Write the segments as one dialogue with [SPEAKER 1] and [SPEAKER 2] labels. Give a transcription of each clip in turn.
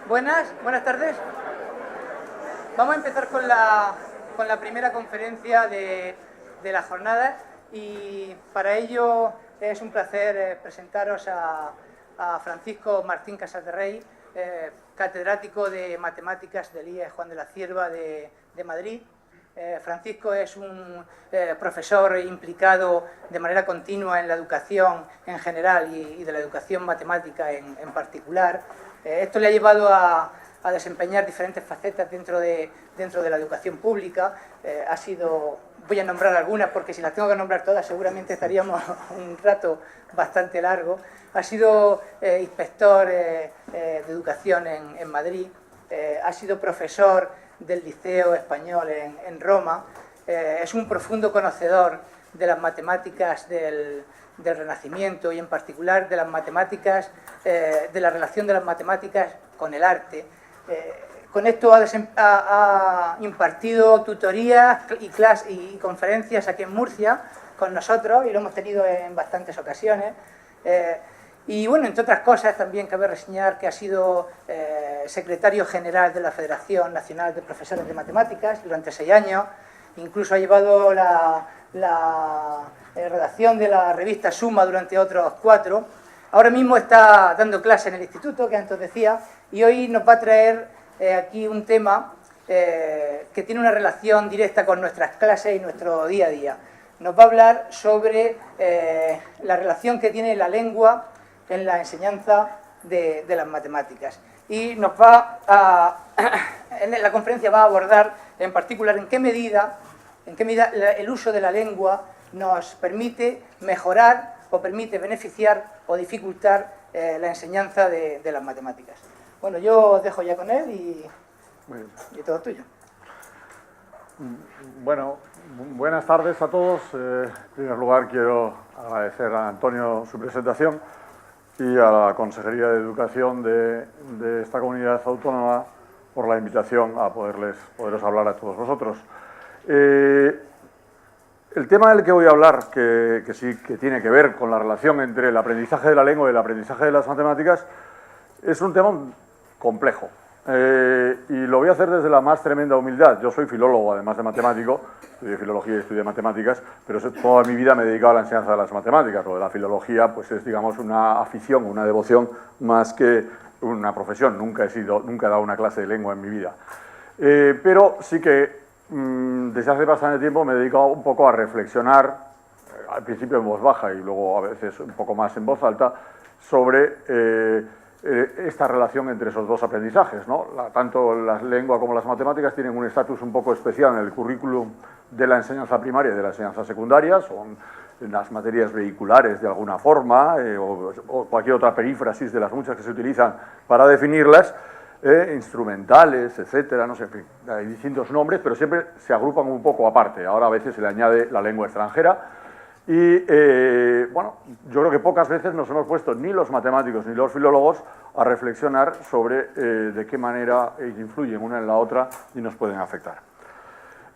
[SPEAKER 1] Buenas tardes. Vamos a empezar con la primera conferencia de la jornada y para ello es un placer presentaros a Francisco Martín Casaderrey, catedrático de Matemáticas del IES Juan de la Cierva de Madrid. Francisco es un profesor implicado de manera continua en la educación en general y de la educación matemática en particular. Esto le ha llevado a desempeñar diferentes facetas dentro de la educación pública. Voy a nombrar algunas porque si las tengo que nombrar todas seguramente estaríamos un rato bastante largo. Ha sido inspector de educación en Madrid, ha sido profesor del Liceo Español en Roma, es un profundo conocedor de las matemáticas del Renacimiento y en particular de las matemáticas, de la relación de las matemáticas con el arte. Con esto ha impartido tutorías y conferencias aquí en Murcia con nosotros y lo hemos tenido en bastantes ocasiones. Y bueno, entre otras cosas también cabe reseñar que ha sido secretario general de la Federación Nacional de Profesores de Matemáticas durante 6 años, incluso ha llevado la redacción de la revista Suma durante otros 4. Ahora mismo está dando clase en el instituto, que antes decía, y hoy nos va a traer aquí un tema que tiene una relación directa con nuestras clases y nuestro día a día. Nos va a hablar sobre la relación que tiene la lengua en la enseñanza de las matemáticas. Y en la conferencia va a abordar en particular en qué medida el uso de la lengua nos permite mejorar o permite beneficiar o dificultar la enseñanza de las matemáticas. Bueno, yo os dejo ya con él y todo tuyo.
[SPEAKER 2] Bueno, buenas tardes a todos. En primer lugar quiero agradecer a Antonio su presentación y a la Consejería de Educación de esta comunidad autónoma por la invitación a poderos hablar a todos vosotros. El tema del que voy a hablar, que sí que tiene que ver con la relación entre el aprendizaje de la lengua y el aprendizaje de las matemáticas, es un tema complejo. Y lo voy a hacer desde la más tremenda humildad. Yo soy filólogo, además de matemático, estudié filología y estudié matemáticas, pero toda mi vida me he dedicado a la enseñanza de las matemáticas. Lo de la filología pues es, digamos, una afición, una devoción, más que una profesión. Nunca he dado una clase de lengua en mi vida. Pero sí que desde hace bastante tiempo me he dedicado un poco a reflexionar, al principio en voz baja y luego a veces un poco más en voz alta, sobre esta relación entre esos dos aprendizajes, ¿no? Tanto la lengua como las matemáticas tienen un estatus un poco especial en el currículum de la enseñanza primaria y de la enseñanza secundaria, son las materias vehiculares de alguna forma, o cualquier otra perífrasis de las muchas que se utilizan para definirlas, instrumentales, etcétera, no sé, en fin, hay distintos nombres, pero siempre se agrupan un poco aparte. Ahora a veces se le añade la lengua extranjera y, bueno, yo creo que pocas veces nos hemos puesto ni los matemáticos ni los filólogos a reflexionar sobre de qué manera influyen una en la otra y nos pueden afectar.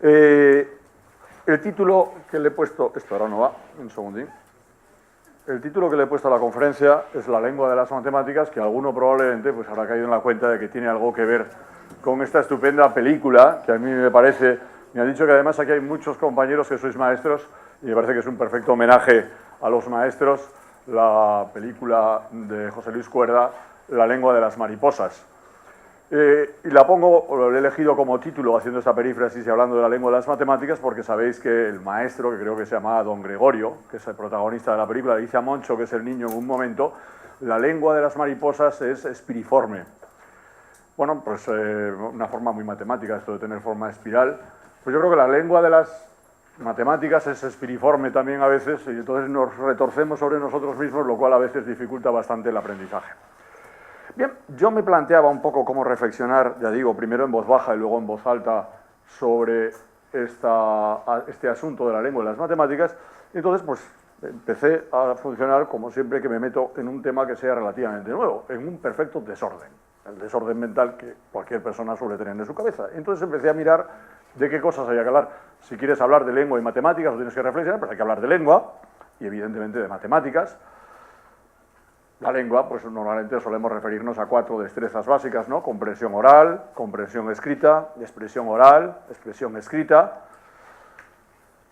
[SPEAKER 2] El título que le he puesto, esto ahora no va, un segundín. El título que le he puesto a la conferencia es La lengua de las matemáticas, que alguno probablemente pues habrá caído en la cuenta de que tiene algo que ver con esta estupenda película, que a mí me parece, me han dicho que además aquí hay muchos compañeros que sois maestros, y me parece que es un perfecto homenaje a los maestros, la película de José Luis Cuerda, La lengua de las mariposas. Y lo he elegido como título haciendo esta perífrasis y hablando de la lengua de las matemáticas porque sabéis que el maestro, que creo que se llamaba Don Gregorio, que es el protagonista de la película, le dice a Moncho, que es el niño en un momento, la lengua de las mariposas es espiriforme. Bueno, pues una forma muy matemática esto de tener forma espiral. Pues yo creo que la lengua de las matemáticas es espiriforme también a veces y entonces nos retorcemos sobre nosotros mismos, lo cual a veces dificulta bastante el aprendizaje. Bien, yo me planteaba un poco cómo reflexionar, ya digo, primero en voz baja y luego en voz alta sobre este asunto de la lengua y las matemáticas, y entonces pues empecé a funcionar como siempre que me meto en un tema que sea relativamente nuevo, en un perfecto desorden, el desorden mental que cualquier persona suele tener en su cabeza. Entonces empecé a mirar de qué cosas había que hablar. Si quieres hablar de lengua y matemáticas o tienes que reflexionar, pues hay que hablar de lengua y evidentemente de matemáticas. La lengua, pues normalmente solemos referirnos a 4 destrezas básicas, ¿no? Comprensión oral, comprensión escrita, expresión oral, expresión escrita.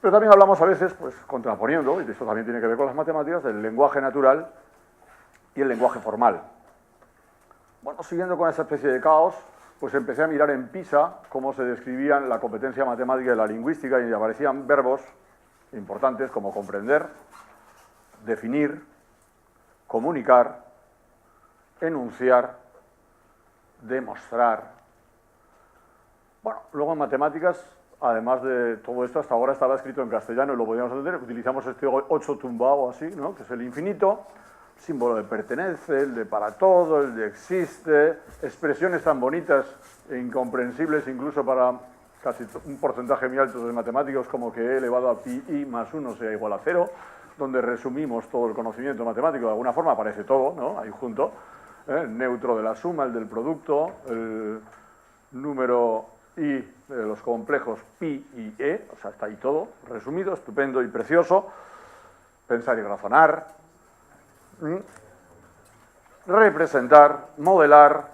[SPEAKER 2] Pero también hablamos a veces, pues contraponiendo, y esto también tiene que ver con las matemáticas, del lenguaje natural y el lenguaje formal. Bueno, siguiendo con esa especie de caos, pues empecé a mirar en PISA cómo se describían la competencia matemática y la lingüística y aparecían verbos importantes como comprender, definir, comunicar, enunciar, demostrar. Bueno, luego en matemáticas, además de todo esto, hasta ahora estaba escrito en castellano y lo podíamos entender, utilizamos este 8 tumbado así, ¿no? Que es el infinito, símbolo de pertenece, el de para todo, el de existe, expresiones tan bonitas e incomprensibles incluso para casi un porcentaje muy alto de matemáticos como que e elevado a pi i más 1 sea igual a 0, donde resumimos todo el conocimiento matemático, de alguna forma aparece todo, ¿no? Ahí junto, el neutro de la suma, el del producto, el número i de los complejos pi y e, o sea, está ahí todo resumido, estupendo y precioso. Pensar y razonar, representar, modelar,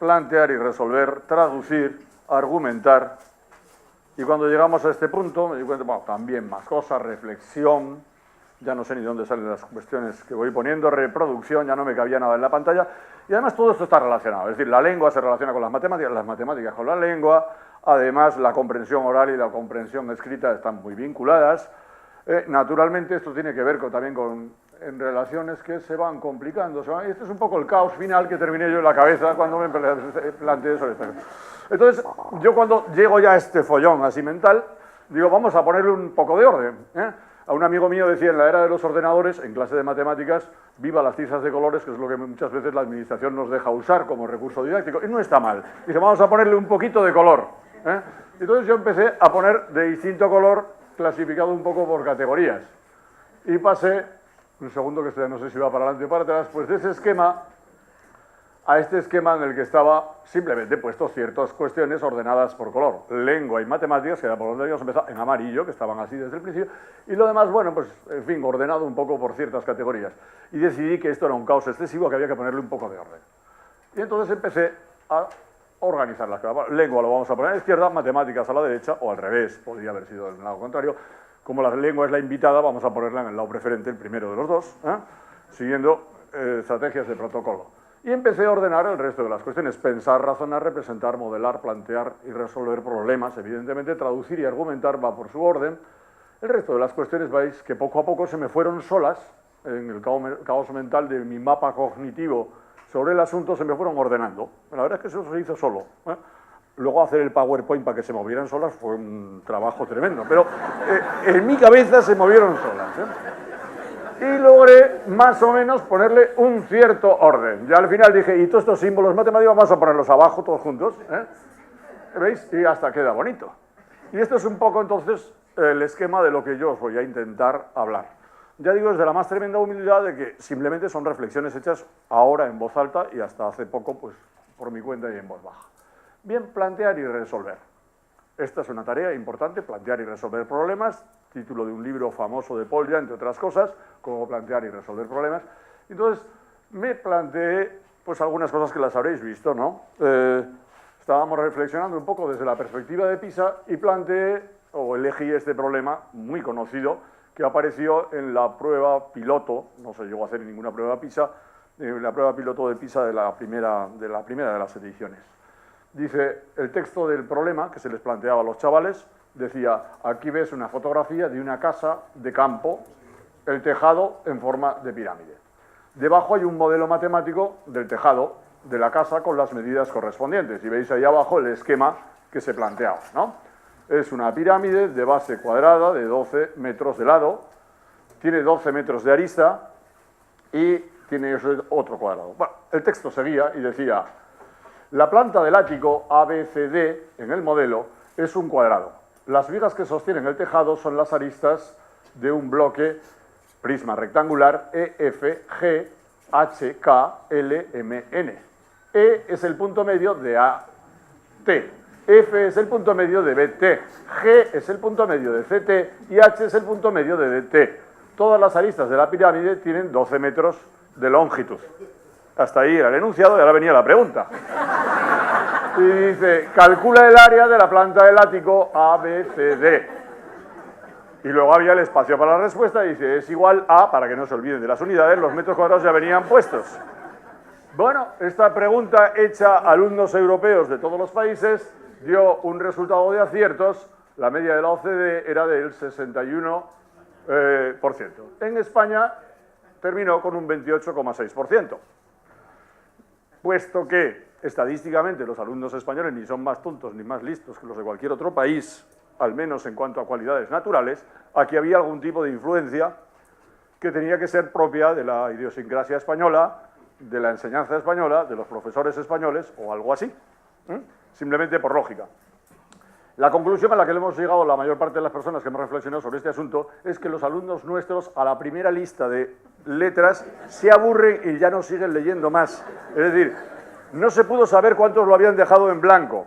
[SPEAKER 2] plantear y resolver, traducir, argumentar. Y cuando llegamos a este punto me di cuenta, bueno, también más cosas, reflexión, ya no sé ni dónde salen las cuestiones que voy poniendo, reproducción, ya no me cabía nada en la pantalla, y además todo esto está relacionado, es decir, la lengua se relaciona con las matemáticas con la lengua, además la comprensión oral y la comprensión escrita están muy vinculadas. Naturalmente esto tiene que ver también con relaciones que se van complicando, y este es un poco el caos final que terminé yo en la cabeza cuando me planteé sobre esto. Entonces, yo cuando llego ya a este follón así mental, digo, vamos a ponerle un poco de orden, A un amigo mío decía en la era de los ordenadores, en clase de matemáticas, viva las tizas de colores, que es lo que muchas veces la administración nos deja usar como recurso didáctico, y no está mal. Dice, vamos a ponerle un poquito de color. Entonces yo empecé a poner de distinto color, clasificado un poco por categorías. Y pasé, un segundo que esto ya no sé si va para adelante o para atrás, pues de ese esquema a este esquema en el que estaba simplemente puestos ciertas cuestiones ordenadas por color. Lengua y matemáticas, que era por donde habíamos empezado, en amarillo, que estaban así desde el principio, y lo demás, bueno, pues, en fin, ordenado un poco por ciertas categorías. Y decidí que esto era un caos excesivo, que había que ponerle un poco de orden. Y entonces empecé a organizar las cosas. Lengua lo vamos a poner a la izquierda, matemáticas a la derecha, o al revés, podría haber sido del lado contrario. Como la lengua es la invitada, vamos a ponerla en el lado preferente, el primero de los dos, siguiendo estrategias de protocolo. Y empecé a ordenar el resto de las cuestiones, pensar, razonar, representar, modelar, plantear y resolver problemas. Evidentemente, traducir y argumentar va por su orden. El resto de las cuestiones, veis que poco a poco se me fueron solas, en el caos mental de mi mapa cognitivo sobre el asunto, se me fueron ordenando. La verdad es que eso se hizo solo. Luego hacer el PowerPoint para que se movieran solas fue un trabajo tremendo, pero en mi cabeza se movieron solas. Y logré más o menos ponerle un cierto orden. Ya al final dije, y todos estos símbolos matemáticos vamos a ponerlos abajo todos juntos, ¿veis? Y hasta queda bonito. Y esto es un poco entonces el esquema de lo que yo os voy a intentar hablar. Ya digo, desde la más tremenda humildad de que simplemente son reflexiones hechas ahora en voz alta y hasta hace poco, pues, por mi cuenta y en voz baja. Bien, plantear y resolver. Esta es una tarea importante, plantear y resolver problemas, título de un libro famoso de Polya, entre otras cosas, cómo plantear y resolver problemas. Entonces, me planteé, pues, algunas cosas que las habréis visto, ¿no? Estábamos reflexionando un poco desde la perspectiva de PISA y planteé, o elegí este problema muy conocido, que apareció en la prueba piloto, no se llegó a hacer ninguna prueba PISA, en la prueba piloto de PISA de la primera de las ediciones. Dice, el texto del problema que se les planteaba a los chavales, decía, aquí ves una fotografía de una casa de campo, el tejado en forma de pirámide. Debajo hay un modelo matemático del tejado de la casa con las medidas correspondientes. Y veis ahí abajo el esquema que se planteaba, ¿no? Es una pirámide de base cuadrada de 12 metros de lado, tiene 12 metros de arista y tiene otro cuadrado. Bueno, el texto seguía y decía, la planta del ático ABCD en el modelo es un cuadrado. Las vigas que sostienen el tejado son las aristas de un bloque prisma rectangular EFG HKLMN. E es el punto medio de AT. F es el punto medio de BT. G es el punto medio de CT y H es el punto medio de DT. Todas las aristas de la pirámide tienen 12 metros de longitud. Hasta ahí era el enunciado y ahora venía la pregunta. Y dice, calcula el área de la planta del ático ABCD. Y luego había el espacio para la respuesta y dice, es igual a, para que no se olviden de las unidades, los metros cuadrados ya venían puestos. Bueno, esta pregunta hecha a alumnos europeos de todos los países dio un resultado de aciertos. La media de la OCDE era del 61%. En España terminó con un 28,6%. Puesto que estadísticamente los alumnos españoles ni son más tontos ni más listos que los de cualquier otro país, al menos en cuanto a cualidades naturales, aquí había algún tipo de influencia que tenía que ser propia de la idiosincrasia española, de la enseñanza española, de los profesores españoles o algo así, simplemente por lógica. La conclusión a la que le hemos llegado la mayor parte de las personas que hemos reflexionado sobre este asunto es que los alumnos nuestros a la primera lista de letras se aburren y ya no siguen leyendo más. Es decir, no se pudo saber cuántos lo habían dejado en blanco.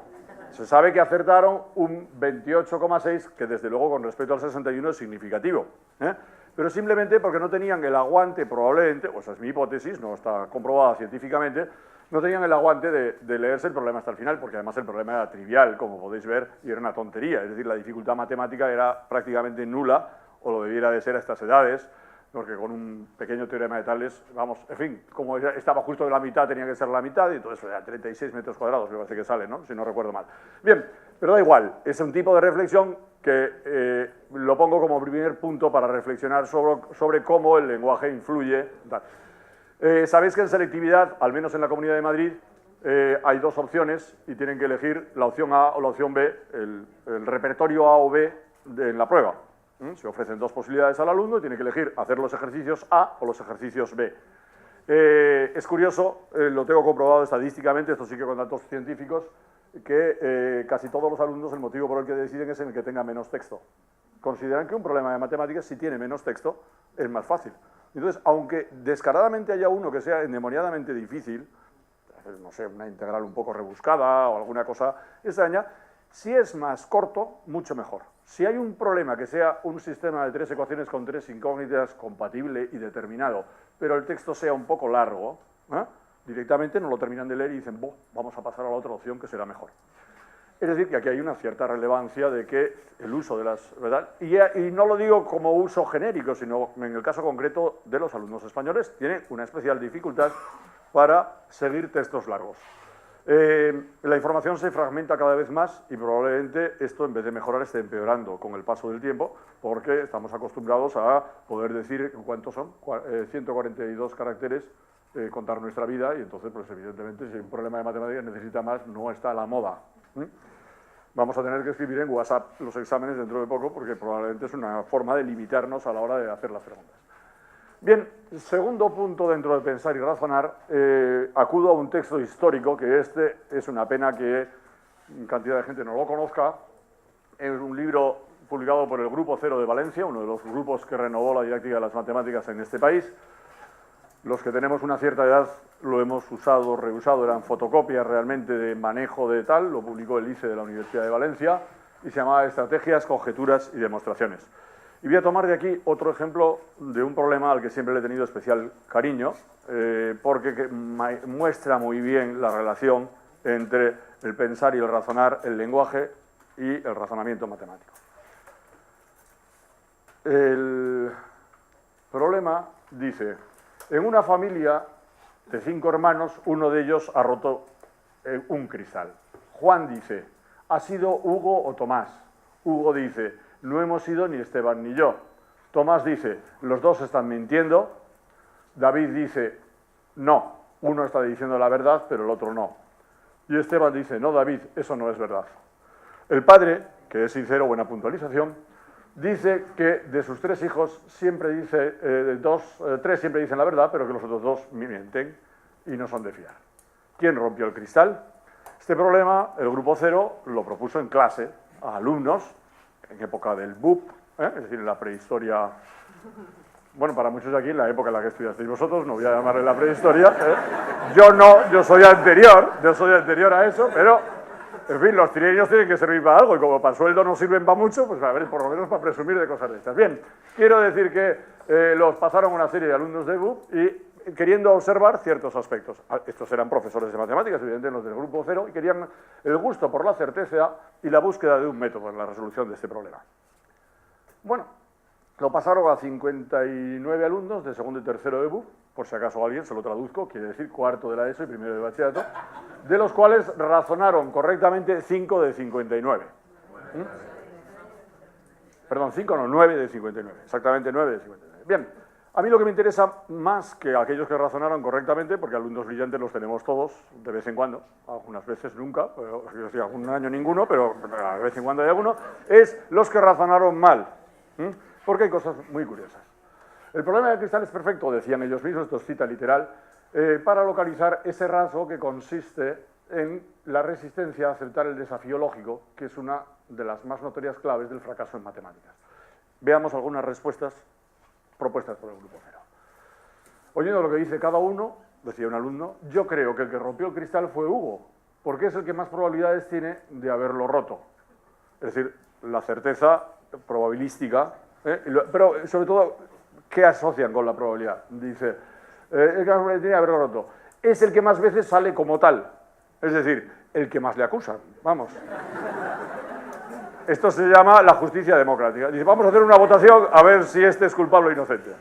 [SPEAKER 2] Se sabe que acertaron un 28,6, que desde luego con respecto al 61 es significativo, pero simplemente porque no tenían el aguante, probablemente, o esa es mi hipótesis, no está comprobada científicamente, no tenían el aguante de leerse el problema hasta el final, porque además el problema era trivial, como podéis ver, y era una tontería, es decir, la dificultad matemática era prácticamente nula, o lo debiera de ser a estas edades, porque con un pequeño teorema de Tales, vamos, en fin, como estaba justo en la mitad, tenía que ser la mitad, y entonces era 36 metros cuadrados, me parece que sale, ¿no? Si no recuerdo mal. Bien, pero da igual, es un tipo de reflexión que lo pongo como primer punto para reflexionar sobre cómo el lenguaje influye. Sabéis que en selectividad, al menos en la Comunidad de Madrid, hay dos opciones y tienen que elegir la opción A o la opción B, el repertorio A o B en la prueba. Se ofrecen dos posibilidades al alumno y tiene que elegir hacer los ejercicios A o los ejercicios B. Es curioso, lo tengo comprobado estadísticamente, esto sí que con datos científicos, que casi todos los alumnos el motivo por el que deciden es en el que tenga menos texto. Consideran que un problema de matemáticas, si tiene menos texto, es más fácil. Entonces, aunque descaradamente haya uno que sea endemoniadamente difícil, no sé, una integral un poco rebuscada o alguna cosa extraña, si es más corto, mucho mejor. Si hay un problema que sea un sistema de 3 ecuaciones con 3 incógnitas compatible y determinado, pero el texto sea un poco largo, directamente no lo terminan de leer y dicen, vamos a pasar a la otra opción que será mejor. Es decir, que aquí hay una cierta relevancia de que el uso de las... ¿verdad? Y no lo digo como uso genérico, sino en el caso concreto de los alumnos españoles, tienen una especial dificultad para seguir textos largos. La información se fragmenta cada vez más y probablemente esto, en vez de mejorar, esté empeorando con el paso del tiempo, porque estamos acostumbrados a poder decir cuántos son, 142 caracteres, contar nuestra vida, y entonces, pues evidentemente, si hay un problema de matemáticas necesita más, no está a la moda. Vamos a tener que escribir en WhatsApp los exámenes dentro de poco, porque probablemente es una forma de limitarnos a la hora de hacer las preguntas. Bien, segundo punto dentro de pensar y razonar, acudo a un texto histórico, que este es una pena que cantidad de gente no lo conozca. Es un libro publicado por el Grupo Cero de Valencia, uno de los grupos que renovó la didáctica de las matemáticas en este país. Los que tenemos una cierta edad lo hemos usado, reusado, eran fotocopias realmente de manejo de tal, lo publicó el ICE de la Universidad de Valencia y se llamaba Estrategias, Conjeturas y Demostraciones. Y voy a tomar de aquí otro ejemplo de un problema al que siempre le he tenido especial cariño, porque muestra muy bien la relación entre el pensar y el razonar, el lenguaje y el razonamiento matemático. El problema dice, en una familia de 5 hermanos, uno de ellos ha roto un cristal. Juan dice, ¿ha sido Hugo o Tomás? Hugo dice, no hemos sido ni Esteban ni yo. Tomás dice, los dos están mintiendo. David dice, no, uno está diciendo la verdad, pero el otro no. Y Esteban dice, no, David, eso no es verdad. El padre, que es sincero, buena puntualización, dice que de sus 3 hijos, siempre dice, 3 siempre dicen la verdad, pero que los otros 2 mienten y no son de fiar. ¿Quién rompió el cristal? Este problema, el Grupo Cero lo propuso en clase a alumnos, en época del BUP, es decir, en la prehistoria, bueno, para muchos de aquí, en la época en la que estudiasteis vosotros, no voy a llamarle la prehistoria, yo no, yo soy anterior a eso, pero, en fin, los trienios tienen que servir para algo, y como para sueldo no sirven para mucho, pues a ver, por lo menos para presumir de cosas de estas. Bien, quiero decir que los pasaron una serie de alumnos de BUP y queriendo observar ciertos aspectos. Estos eran profesores de matemáticas, evidentemente los del grupo 0, y querían el gusto por la certeza y la búsqueda de un método en la resolución de este problema. Bueno, lo pasaron a 59 alumnos de segundo y tercero de BUP, por si acaso alguien, se lo traduzco, quiere decir cuarto de la ESO y primero de bachillerato, de los cuales razonaron correctamente 5 de 59. Perdón, 5 no, 9 de 59, exactamente 9 de 59. Bien, a mí lo que me interesa más que aquellos que razonaron correctamente, porque alumnos brillantes los tenemos todos, de vez en cuando, algunas veces nunca, yo sí, algún año ninguno, pero de vez en cuando hay alguno, es los que razonaron mal, porque hay cosas muy curiosas. El problema del cristal es perfecto, decían ellos mismos, esto es cita literal, para localizar ese rasgo que consiste en la resistencia a aceptar el desafío lógico, que es una de las más notorias claves del fracaso en matemáticas. Veamos algunas respuestas propuestas por el grupo 0. Oyendo lo que dice cada uno, decía un alumno, yo creo que el que rompió el cristal fue Hugo, porque es el que más probabilidades tiene de haberlo roto. Es decir, la certeza probabilística, pero sobre todo, ¿qué asocian con la probabilidad? Dice, el que más probabilidad tiene de haberlo roto. Es el que más veces sale como tal, es decir, el que más le acusan, vamos. Esto se llama la justicia democrática. Dice, vamos a hacer una votación a ver si este es culpable o inocente.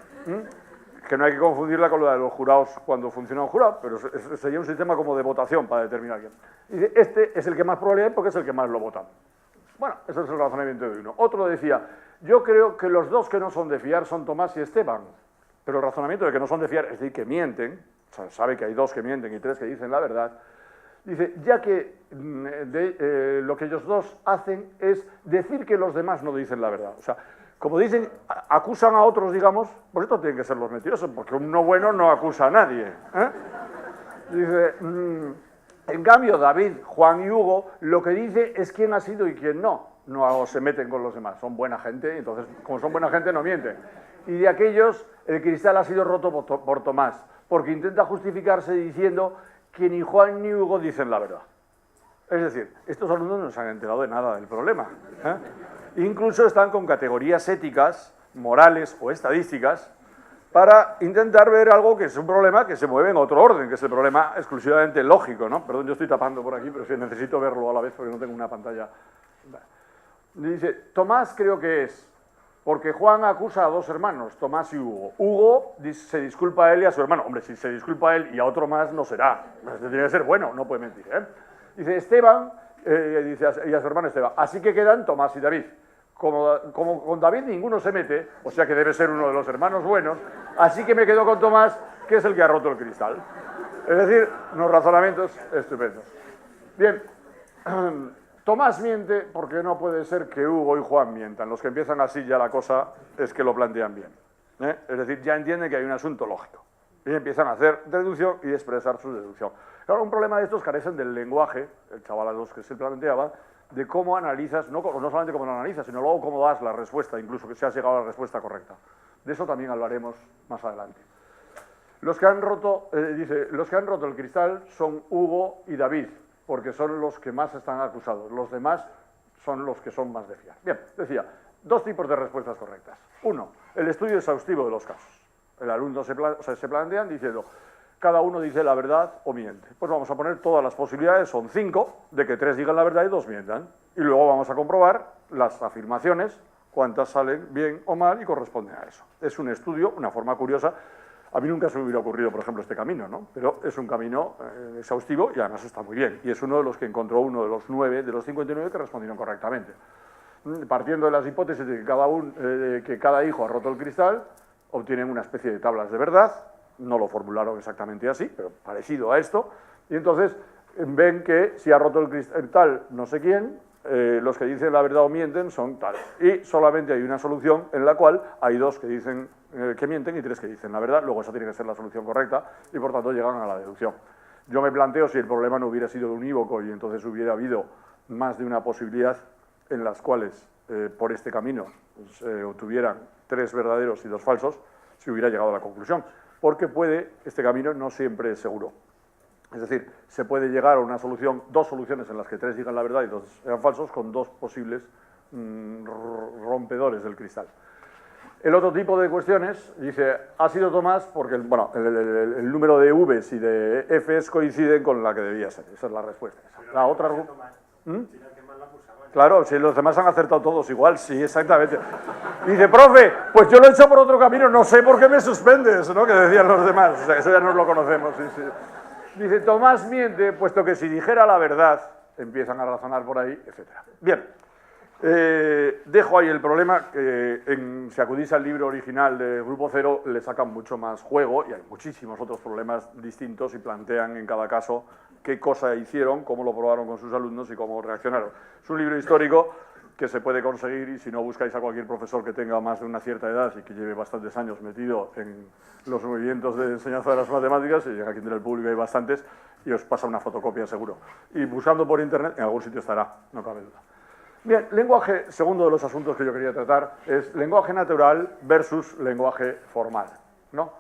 [SPEAKER 2] Que no hay que confundirla con la de los jurados cuando funciona un jurado, pero sería un sistema como de votación para determinar quién. Dice, este es el que más probabilidad porque es el que más lo votan. Bueno, eso es el razonamiento de uno. Otro decía, yo creo que los dos que no son de fiar son Tomás y Esteban, pero el razonamiento de que no son de fiar, es decir, que mienten, o sea, sabe que hay dos que mienten y tres que dicen la verdad, dice, ya que lo que ellos dos hacen es decir que los demás no dicen la verdad. O sea, como dicen, acusan a otros, digamos, pues estos tienen que ser los mentirosos, porque un no bueno no acusa a nadie. Dice, en cambio, David, Juan y Hugo, lo que dice es quién ha sido y quién no. No se meten con los demás, son buena gente, entonces, como son buena gente, no mienten. Y de aquellos, el cristal ha sido roto por Tomás, porque intenta justificarse diciendo que ni Juan ni Hugo dicen la verdad. Es decir, estos alumnos no se han enterado de nada del problema. Incluso están con categorías éticas, morales o estadísticas para intentar ver algo que es un problema que se mueve en otro orden, que es el problema exclusivamente lógico, ¿no? Perdón, yo estoy tapando por aquí, pero sí necesito verlo a la vez porque no tengo una pantalla. Dice, Tomás creo que es, porque Juan acusa a dos hermanos, Tomás y Hugo. Hugo se disculpa a él y a su hermano. Hombre, si se disculpa a él y a otro más, no será. Tiene que ser bueno, no puede mentir, Dice, Esteban, dice, y a su hermano Esteban. Así que quedan Tomás y David. Como con David ninguno se mete, o sea que debe ser uno de los hermanos buenos, así que me quedo con Tomás, que es el que ha roto el cristal. Es decir, unos razonamientos estupendos. Bien, Tomás miente porque no puede ser que Hugo y Juan mientan. Los que empiezan así ya la cosa es que lo plantean bien. Es decir, ya entienden que hay un asunto lógico. Y empiezan a hacer deducción y expresar su deducción. Claro, un problema de estos carecen del lenguaje, el chaval a los que se planteaba, de cómo analizas, no solamente cómo lo analizas, sino luego cómo das la respuesta, incluso que se has llegado a la respuesta correcta. De eso también hablaremos más adelante. Los que han roto, los que han roto el cristal son Hugo y David, porque son los que más están acusados. Los demás son los que son más de fiar. Bien, decía, dos tipos de respuestas correctas. Uno, el estudio exhaustivo de los casos. El alumno se plantean diciendo, cada uno dice la verdad o miente. Pues vamos a poner todas las posibilidades, son 5, de que 3 digan la verdad y 2 mientan. Y luego vamos a comprobar las afirmaciones, cuántas salen bien o mal y corresponden a eso. Es un estudio, una forma curiosa. A mí nunca se me hubiera ocurrido, por ejemplo, este camino, ¿no? Pero es un camino exhaustivo y además está muy bien. Y es uno de los que encontró uno de los 9 de los 59 que respondieron correctamente. Partiendo de las hipótesis de que cada hijo ha roto el cristal, obtienen una especie de tablas de verdad. No lo formularon exactamente así, pero parecido a esto. Y entonces ven que si ha roto el cristal tal no sé quién, los que dicen la verdad o mienten son tal. Y solamente hay una solución en la cual hay 2 que dicen que mienten y 3 que dicen la verdad. Luego esa tiene que ser la solución correcta y por tanto llegan a la deducción. Yo me planteo si el problema no hubiera sido unívoco y entonces hubiera habido más de una posibilidad en las cuales por este camino se obtuvieran 3 verdaderos y 2 falsos, si hubiera llegado a la conclusión. Porque este camino no siempre es seguro. Es decir, se puede llegar a una solución, 2 soluciones en las que 3 digan la verdad y 2 sean falsos, con 2 posibles rompedores del cristal. El otro tipo de cuestiones, dice, ha sido Tomás porque bueno, el número de Vs y de Fs coinciden con la que debía ser. Esa es la respuesta. La otra... Claro, si los demás han acertado todos igual, sí, exactamente. Dice, profe, pues yo lo he hecho por otro camino, no sé por qué me suspendes, ¿no? Que decían los demás, o sea, eso ya nos lo conocemos. Sí, sí. Dice, Tomás miente, puesto que si dijera la verdad, empiezan a razonar por ahí, etc. Bien, dejo ahí el problema, que si acudís al libro original de Grupo Cero, le sacan mucho más juego, y hay muchísimos otros problemas distintos, y plantean en cada caso qué cosa hicieron, cómo lo probaron con sus alumnos y cómo reaccionaron. Es un libro histórico que se puede conseguir y si no buscáis a cualquier profesor que tenga más de una cierta edad y que lleve bastantes años metido en los movimientos de enseñanza de las matemáticas, y aquí entre el público hay bastantes, y os pasa una fotocopia seguro. Y buscando por internet, en algún sitio estará, no cabe duda. Bien, lenguaje, segundo de los asuntos que yo quería tratar, es lenguaje natural versus lenguaje formal, ¿no?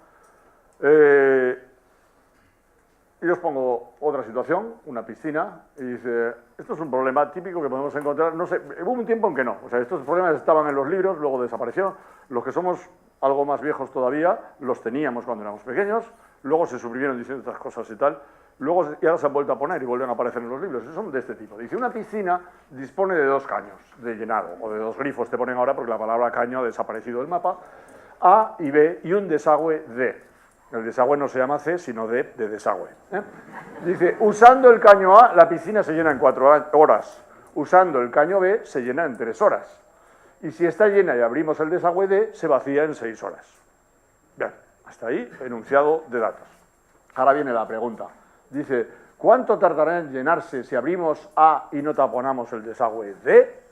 [SPEAKER 2] Y os pongo otra situación, una piscina, y dice, esto es un problema típico que podemos encontrar, no sé, hubo un tiempo en que no, o sea, estos problemas estaban en los libros, luego desaparecieron, los que somos algo más viejos todavía, los teníamos cuando éramos pequeños, luego se suprimieron distintas cosas y tal, luego y ahora se han vuelto a poner y vuelven a aparecer en los libros, son de este tipo. Dice, una piscina dispone de 2 caños de llenado, o de 2 grifos te ponen ahora porque la palabra caño ha desaparecido del mapa, A y B, y un desagüe D. El desagüe no se llama C, sino D de desagüe. Dice, usando el caño A, la piscina se llena en 4 horas. Usando el caño B, se llena en 3 horas. Y si está llena y abrimos el desagüe D, se vacía en 6 horas. Bien, hasta ahí, enunciado de datos. Ahora viene la pregunta. Dice, ¿cuánto tardará en llenarse si abrimos A y no taponamos el desagüe D?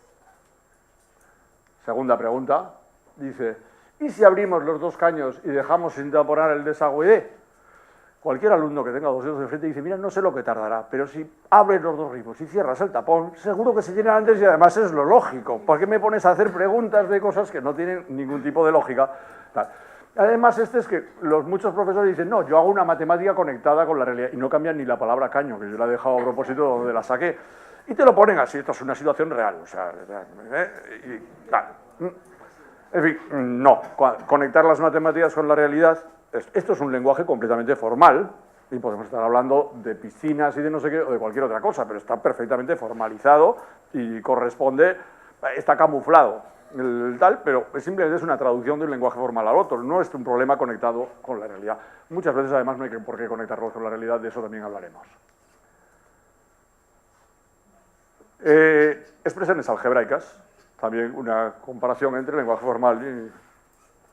[SPEAKER 2] Segunda pregunta. Dice, ¿y si abrimos los 2 caños y dejamos sin taponar el desagüe D? Cualquier alumno que tenga 2 dedos de frente dice, mira, no sé lo que tardará, pero si abres los 2 grifos y cierras el tapón, seguro que se llena antes y además es lo lógico. ¿Por qué me pones a hacer preguntas de cosas que no tienen ningún tipo de lógica? Además, es que muchos profesores dicen, no, yo hago una matemática conectada con la realidad y no cambian ni la palabra caño, que yo la he dejado a propósito donde la saqué, y te lo ponen así, esto es una situación real, o sea, en fin, no, conectar las matemáticas con la realidad, esto es un lenguaje completamente formal, y podemos estar hablando de piscinas y de no sé qué, o de cualquier otra cosa, pero está perfectamente formalizado y corresponde, está camuflado, pero simplemente es una traducción de un lenguaje formal al otro, no es un problema conectado con la realidad. Muchas veces, además, no hay por qué conectarlos con la realidad, de eso también hablaremos. Expresiones algebraicas. También una comparación entre lenguaje formal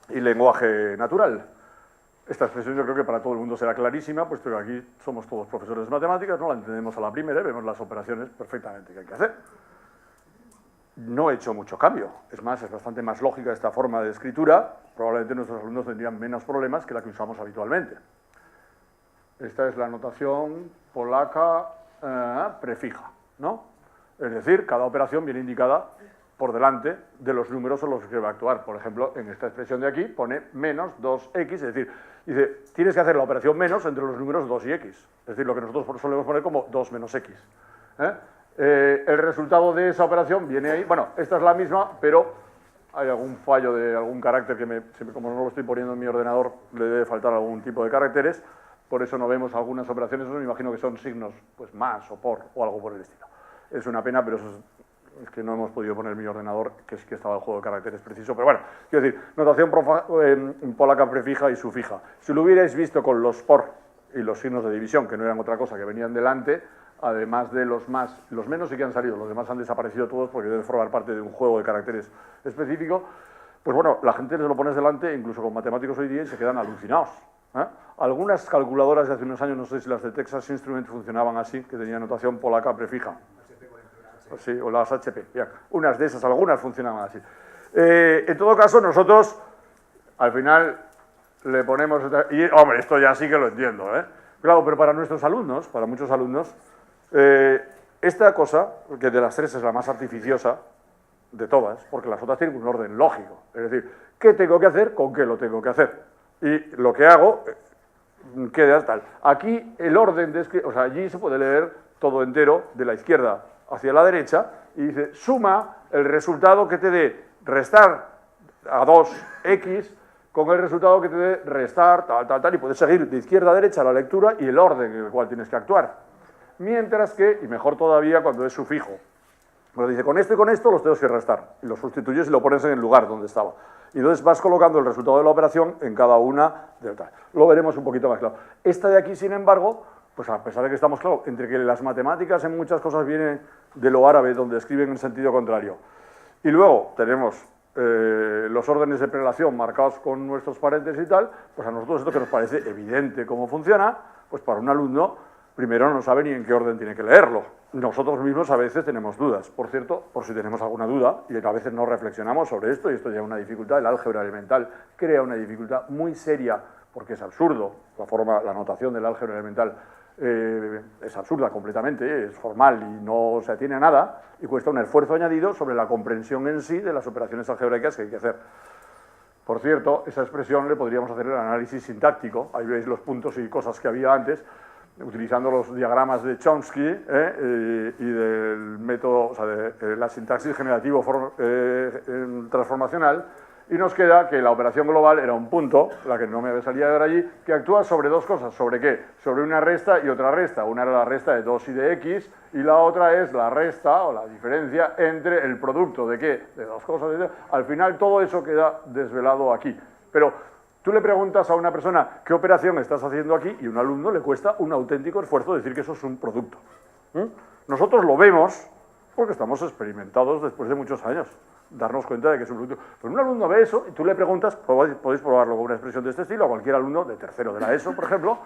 [SPEAKER 2] y lenguaje natural. Esta expresión yo creo que para todo el mundo será clarísima, puesto que aquí somos todos profesores de matemáticas, no la entendemos a la primera, vemos las operaciones perfectamente que hay que hacer. No he hecho mucho cambio, es más, es bastante más lógica esta forma de escritura, probablemente nuestros alumnos tendrían menos problemas que la que usamos habitualmente. Esta es la notación polaca prefija, ¿no? Es decir, cada operación viene indicada por delante de los números en los que va a actuar. Por ejemplo, en esta expresión de aquí pone menos 2x, es decir, dice, tienes que hacer la operación menos entre los números 2 y x, es decir, lo que nosotros solemos poner como 2 menos x. El resultado de esa operación viene ahí, bueno, esta es la misma, pero hay algún fallo de algún carácter que como no lo estoy poniendo en mi ordenador, le debe faltar algún tipo de caracteres, por eso no vemos algunas operaciones, me imagino que son signos pues más o por, o algo por el estilo. Es una pena, pero eso es que no hemos podido poner mi ordenador, que es que estaba el juego de caracteres preciso, pero bueno, quiero decir, notación polaca prefija y sufija. Si lo hubierais visto con los por y los signos de división, que no eran otra cosa, que venían delante, además de los más, los menos sí que han salido, los demás han desaparecido todos porque deben formar parte de un juego de caracteres específico, pues bueno, la gente les lo pones delante, incluso con matemáticos hoy día, y se quedan alucinados. Algunas calculadoras de hace unos años, no sé si las de Texas Instruments funcionaban así, que tenían notación polaca prefija. Sí, o las HP, bien. Unas de esas, algunas funcionaban así. En todo caso, nosotros, al final, le ponemos... Y, hombre, esto ya sí que lo entiendo, ¿eh? Claro, pero para nuestros alumnos, para muchos alumnos, esta cosa, que de las 3 es la más artificiosa de todas, porque las otras tienen un orden lógico. Es decir, ¿qué tengo que hacer? ¿Con qué lo tengo que hacer? Y lo que hago queda tal. Aquí el orden de... O sea, allí se puede leer todo entero, de la izquierda hacia la derecha, y dice, suma el resultado que te dé restar a 2x, con el resultado que te dé restar, tal, y puedes seguir de izquierda a derecha la lectura y el orden en el cual tienes que actuar. Mientras que, y mejor todavía, cuando es sufijo, pues dice, con esto y con esto los tengo que restar, y lo sustituyes y lo pones en el lugar donde estaba. Y entonces vas colocando el resultado de la operación en cada una de otras. Lo veremos un poquito más claro. Esta de aquí, sin embargo, pues a pesar de que estamos claros, entre que las matemáticas en muchas cosas vienen de lo árabe, donde escriben en sentido contrario, y luego tenemos los órdenes de prelación marcados con nuestros paréntesis y tal, pues a nosotros esto que nos parece evidente cómo funciona, pues para un alumno primero no sabe ni en qué orden tiene que leerlo. Nosotros mismos a veces tenemos dudas. Por cierto, por si tenemos alguna duda, y a veces no reflexionamos sobre esto, y esto ya es una dificultad, el álgebra elemental crea una dificultad muy seria, porque es absurdo, la notación del álgebra elemental es absurda completamente, es formal y no se atiene a nada, y cuesta un esfuerzo añadido sobre la comprensión en sí de las operaciones algebraicas que hay que hacer. Por cierto, esa expresión le podríamos hacer el análisis sintáctico, ahí veis los puntos y cosas que había antes, utilizando los diagramas de Chomsky y del método, o sea, de la sintaxis generativo transformacional, y nos queda que la operación global era un punto, la que no me salía de ver allí, que actúa sobre dos cosas. ¿Sobre qué? Sobre una resta y otra resta. Una era la resta de 2 y de x, y la otra es la resta o la diferencia entre el producto de qué, de dos cosas. Al final todo eso queda desvelado aquí. Pero tú le preguntas a una persona qué operación estás haciendo aquí y a un alumno le cuesta un auténtico esfuerzo decir que eso es un producto. Nosotros lo vemos porque estamos experimentados después de muchos años, darnos cuenta de que es un producto. Pero un alumno ve eso y tú le preguntas, podéis probarlo con una expresión de este estilo, a cualquier alumno de tercero de la ESO, por ejemplo,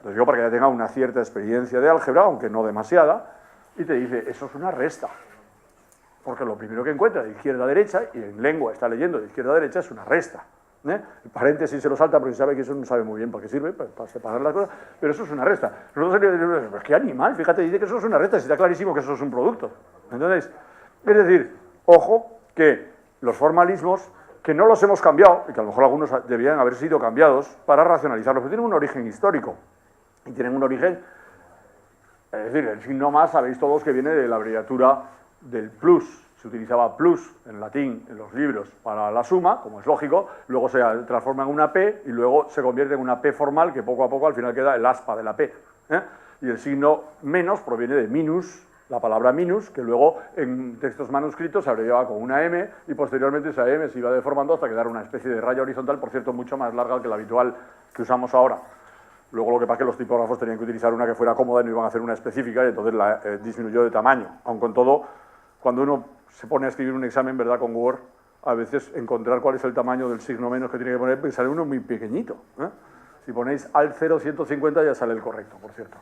[SPEAKER 2] lo digo para que ya tenga una cierta experiencia de álgebra, aunque no demasiada, y te dice, eso es una resta. Porque lo primero que encuentra de izquierda a derecha, y en lengua está leyendo de izquierda a derecha, es una resta. El paréntesis se lo salta porque sabe que eso no sabe muy bien para qué sirve, para separar las cosas, pero eso es una resta. Nosotros decimos, pues qué animal, fíjate, dice que eso es una resta, si está clarísimo que eso es un producto. Entonces, es decir, ojo que los formalismos, que no los hemos cambiado, y que a lo mejor algunos debían haber sido cambiados para racionalizarlos, pero tienen un origen histórico, y tienen un origen, es decir, el signo más, sabéis todos que viene de la abreviatura del plus. Se utilizaba plus en latín en los libros para la suma, como es lógico, luego se transforma en una P y luego se convierte en una P formal que poco a poco al final queda el aspa de la P. Y el signo menos proviene de minus, la palabra minus, que luego en textos manuscritos se abreviaba con una M y posteriormente esa M se iba deformando hasta quedar una especie de raya horizontal, por cierto, mucho más larga que la habitual que usamos ahora. Luego lo que pasa es que los tipógrafos tenían que utilizar una que fuera cómoda y no iban a hacer una específica y entonces la disminuyó de tamaño. Aun con todo, cuando uno se pone a escribir un examen, ¿verdad?, con Word, a veces encontrar cuál es el tamaño del signo menos que tiene que poner, pues sale uno muy pequeñito. Si ponéis al 0,150 ya sale el correcto, por cierto.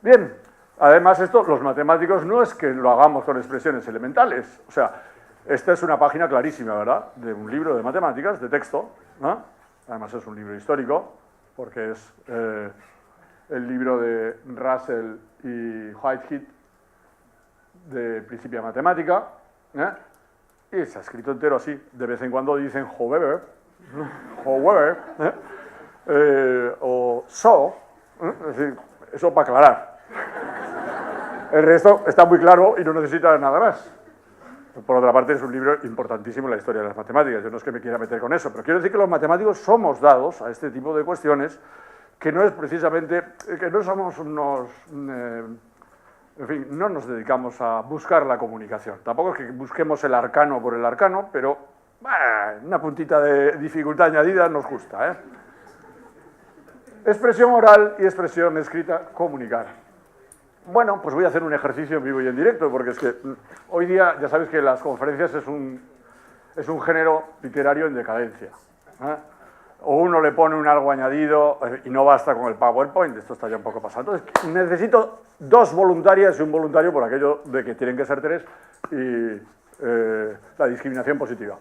[SPEAKER 2] Bien, además esto, los matemáticos no es que lo hagamos con expresiones elementales, o sea, esta es una página clarísima, ¿verdad?, de un libro de matemáticas, de texto, además es un libro histórico, porque es el libro de Russell y Whitehead, de Principia de Matemática, y se ha escrito entero así. De vez en cuando dicen however, o so, es decir, eso para aclarar. El resto está muy claro y no necesita nada más. Por otra parte, es un libro importantísimo en la historia de las matemáticas. Yo no es que me quiera meter con eso, pero quiero decir que los matemáticos somos dados a este tipo de cuestiones, que no es precisamente, que no somos unos... en fin, no nos dedicamos a buscar la comunicación. Tampoco es que busquemos el arcano por el arcano, pero una puntita de dificultad añadida nos gusta. Expresión oral y expresión escrita, comunicar. Bueno, pues voy a hacer un ejercicio en vivo y en directo, porque es que hoy día ya sabéis que las conferencias es un género literario en decadencia. O uno le pone un algo añadido y no basta con el PowerPoint, esto está ya un poco pasado. Entonces, necesito 2 voluntarias y un voluntario por aquello de que tienen que ser 3 y la discriminación positiva.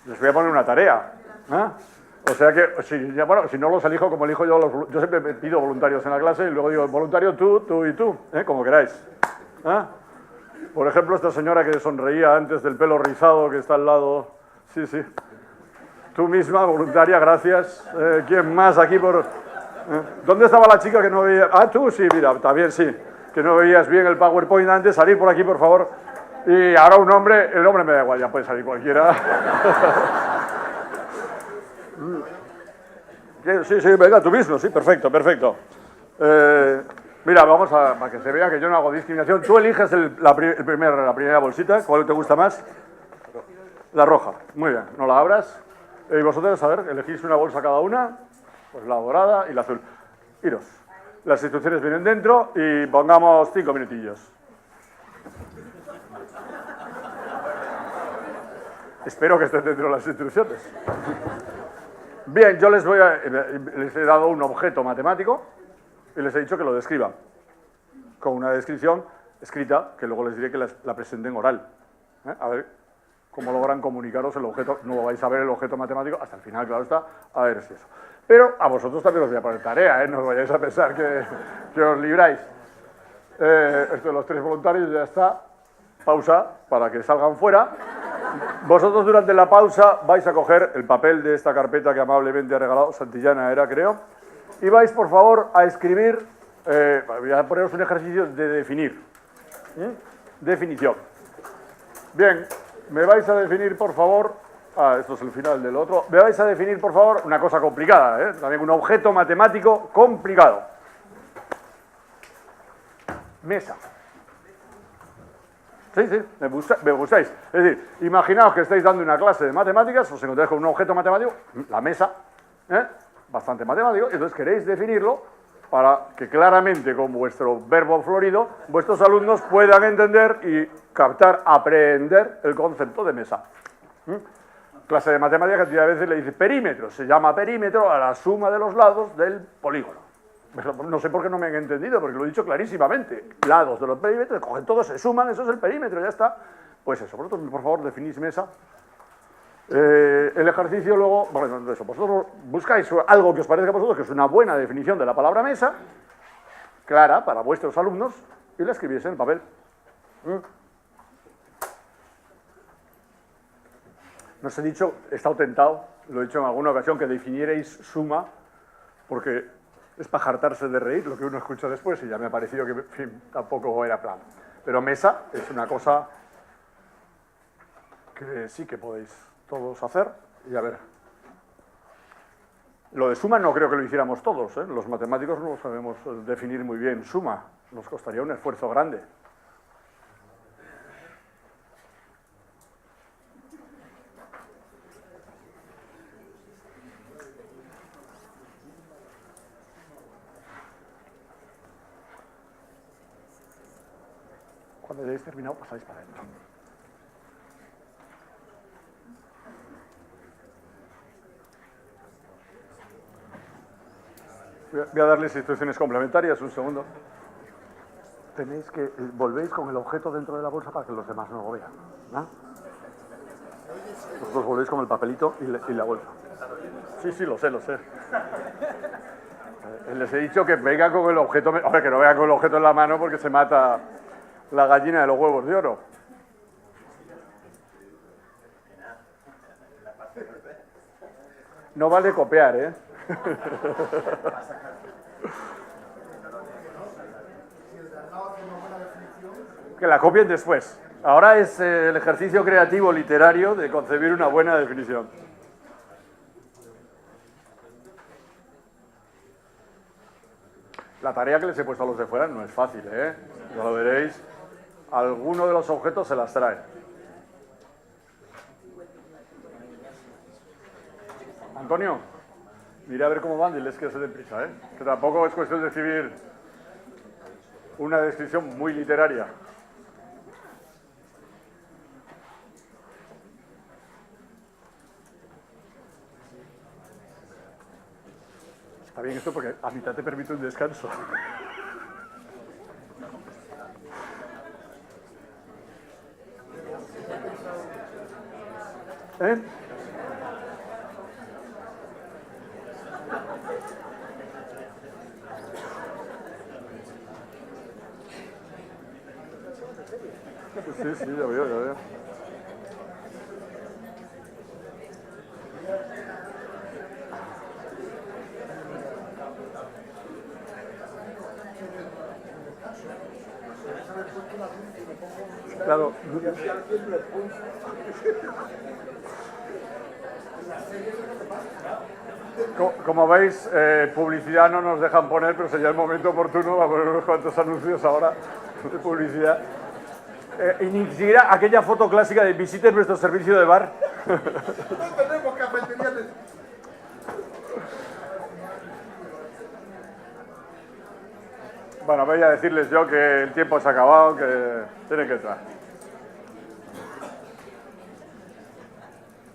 [SPEAKER 2] Les voy a poner una tarea. O sea que, si no los elijo como elijo yo, yo siempre me pido voluntarios en la clase y luego digo, voluntario tú y tú, como queráis. Por ejemplo, esta señora que sonreía antes del pelo rizado que está al lado... Sí. Tú misma, voluntaria, gracias. ¿Quién más aquí por...? ¿Dónde estaba la chica que no veía...? Ah, tú, sí, mira, también sí. Que no veías bien el PowerPoint antes. Salir por aquí, por favor. Y ahora un hombre, el hombre me da igual, ya puede salir cualquiera. Sí, sí, venga, tú mismo, sí, perfecto, perfecto. Mira, vamos a, para que se vea que yo no hago discriminación. Tú eliges la primera bolsita, ¿cuál te gusta más? La roja, muy bien, no la abras. Y vosotros, a ver, elegís una bolsa cada una, pues la dorada y la azul. Iros. Las instrucciones vienen dentro y pongamos 5 minutillos. Espero que estén dentro las instrucciones. Bien, yo les he dado un objeto matemático y les he dicho que lo describan con una descripción escrita que luego les diré que la presenten oral. A ver cómo logran comunicaros el objeto. No vais a ver el objeto matemático hasta el final, claro está, a ver si eso. Pero a vosotros también os voy a poner tarea, no os vayáis a pensar que os libráis. Esto de los 3 voluntarios ya está. Pausa para que salgan fuera. Vosotros durante la pausa vais a coger el papel de esta carpeta que amablemente ha regalado Santillana, era creo, y vais por favor a escribir, voy a poneros un ejercicio de definir. Definición. Bien, me vais a definir por favor, esto es el final del otro, me vais a definir por favor una cosa complicada, también un objeto matemático complicado. Mesa. Sí, sí, me gustáis. Es decir, imaginaos que estáis dando una clase de matemáticas, os encontráis con un objeto matemático, la mesa, bastante matemático, y entonces queréis definirlo para que claramente con vuestro verbo florido vuestros alumnos puedan entender y captar, aprender el concepto de mesa. Clase de matemáticas que a veces le dice perímetro, se llama perímetro a la suma de los lados del polígono. No sé por qué no me han entendido, porque lo he dicho clarísimamente. Lados de los perímetros, cogen todos, se suman, eso es el perímetro, ya está. Pues eso, vosotros, por favor, definís mesa. El ejercicio luego, bueno, eso, vosotros buscáis algo que os parezca a vosotros que es una buena definición de la palabra mesa, clara para vuestros alumnos, y la escribís en el papel. No os he dicho, he estado tentado, lo he dicho en alguna ocasión, que definierais suma, porque es para jartarse de reír lo que uno escucha después, y ya me ha parecido que, en fin, tampoco era plan. Pero mesa es una cosa que sí que podéis todos hacer, y a ver. Lo de suma no creo que lo hiciéramos todos, Los matemáticos no sabemos definir muy bien suma, nos costaría un esfuerzo grande. Cuando hayáis terminado, pasáis para adentro. Voy a darles instrucciones complementarias, un segundo. Tenéis que, volvéis con el objeto dentro de la bolsa para que los demás no lo vean, ¿no? Vosotros volvéis con el papelito y la bolsa. Sí, sí, lo sé, lo sé. Les he dicho que vengan con el objeto, hombre, que no vengan con el objeto en la mano porque se mata la gallina de los huevos de oro. No vale copiar, Que la copien después. Ahora es el ejercicio creativo literario de concebir una buena definición. La tarea que les he puesto a los de fuera no es fácil, Ya lo veréis. Alguno de los objetos se las trae. Antonio, mira a ver cómo van, diles que se den prisa, Que tampoco es cuestión de escribir una descripción muy literaria. Está bien esto porque a mitad te permite un descanso. Sí, ya veo, ya veo. Claro. Como veis, publicidad no nos dejan poner, pero sería el momento oportuno para poner unos cuantos anuncios ahora de publicidad. Y ni siquiera aquella foto clásica de visiten nuestro servicio de bar.
[SPEAKER 3] No tenemos cafetería de...
[SPEAKER 2] Bueno, voy a decirles yo que el tiempo se ha acabado, que tienen que entrar.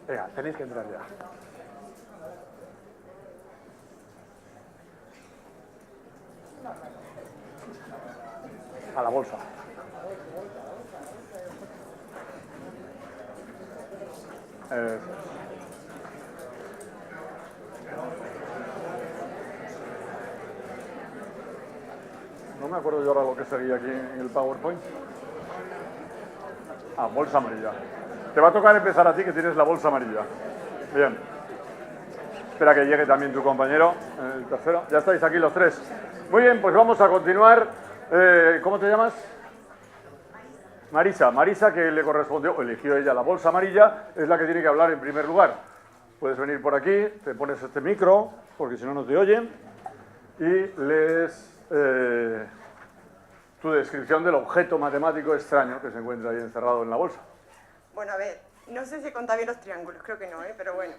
[SPEAKER 2] Venga, tenéis que entrar ya. A la bolsa. No me acuerdo yo ahora lo que seguía aquí en el PowerPoint. Ah, bolsa amarilla. Te va a tocar empezar a ti, que tienes la bolsa amarilla. Bien. Espera que llegue también tu compañero, el tercero. Ya estáis aquí los tres. Muy bien, pues vamos a continuar. ¿Cómo te llamas? Marisa. Marisa, que le correspondió, o eligió ella la bolsa amarilla, es la que tiene que hablar en primer lugar. Puedes venir por aquí, te pones este micro, porque si no, no te oyen, y lees tu descripción del objeto matemático extraño que se encuentra ahí encerrado en la bolsa.
[SPEAKER 4] Bueno, a ver, no sé si he contado bien los triángulos, creo que no, pero bueno.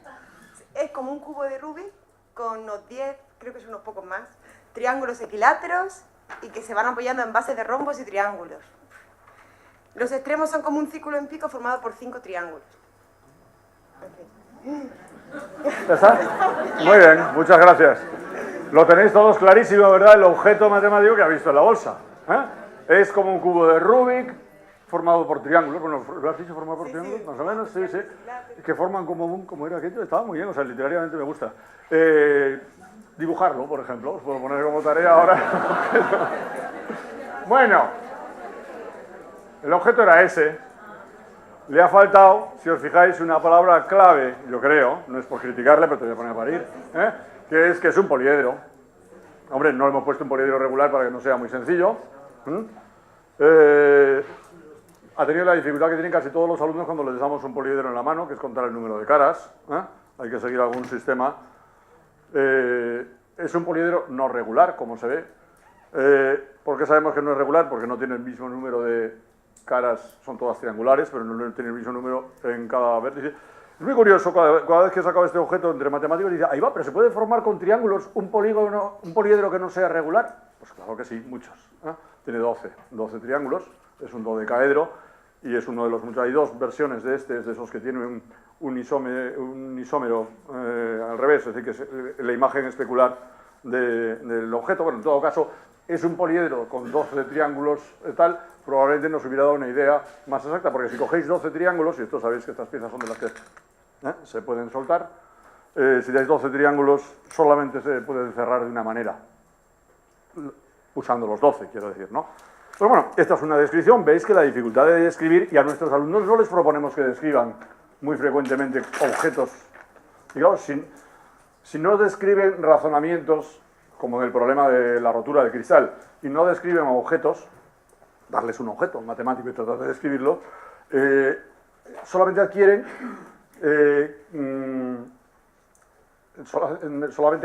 [SPEAKER 4] Es como un cubo de Rubik con unos 10, creo que son unos pocos más, triángulos equiláteros y que se van apoyando en bases de rombos y triángulos. Los extremos son como un círculo en pico formado por 5 triángulos.
[SPEAKER 2] ¿Ya está? Muy bien, muchas gracias. Lo tenéis todos clarísimo, ¿verdad? El objeto matemático que ha visto en la bolsa. Es como un cubo de Rubik formado por triángulos. Bueno, ¿lo has dicho formado por triángulos? Más o menos, sí, sí. Que forman como era aquello. Estaba muy bien, o sea, literariamente me gusta. Dibujarlo, por ejemplo. Os puedo poner como tarea ahora. Bueno, el objeto era ese. Le ha faltado, si os fijáis, una palabra clave, yo creo, no es por criticarle, pero te voy a poner a parir, que es un poliedro. Hombre, no hemos puesto un poliedro regular para que no sea muy sencillo. Ha tenido la dificultad que tienen casi todos los alumnos cuando les damos un poliedro en la mano, que es contar el número de caras. Hay que seguir algún sistema. Es un poliedro no regular, como se ve. ¿Por qué sabemos que no es regular? Porque no tiene el mismo número de caras, son todas triangulares, pero no tiene el mismo número en cada vértice. Es muy curioso, cada vez que he sacado este objeto entre matemáticos, dice, ahí va, pero ¿se puede formar con triángulos un poliedro que no sea regular? Pues claro que sí, muchos. Tiene 12 triángulos, es un dodecaedro, y es uno de los muchos. Hay dos versiones de este, de esos que tienen un isómero al revés, es decir, que es la imagen especular del objeto. Bueno, en todo caso, es un poliedro con 12 triángulos tal, probablemente nos hubiera dado una idea más exacta, porque si cogéis 12 triángulos, y esto sabéis que estas piezas son de las que se pueden soltar, si dais 12 triángulos solamente se pueden cerrar de una manera, usando los 12, quiero decir, ¿no? Pero bueno, esta es una descripción, veis que la dificultad de describir, y a nuestros alumnos no les proponemos que describan muy frecuentemente objetos, digamos, si no describen razonamientos, como en el problema de la rotura del cristal, y no describen objetos, darles un objeto matemático y tratar de describirlo, solamente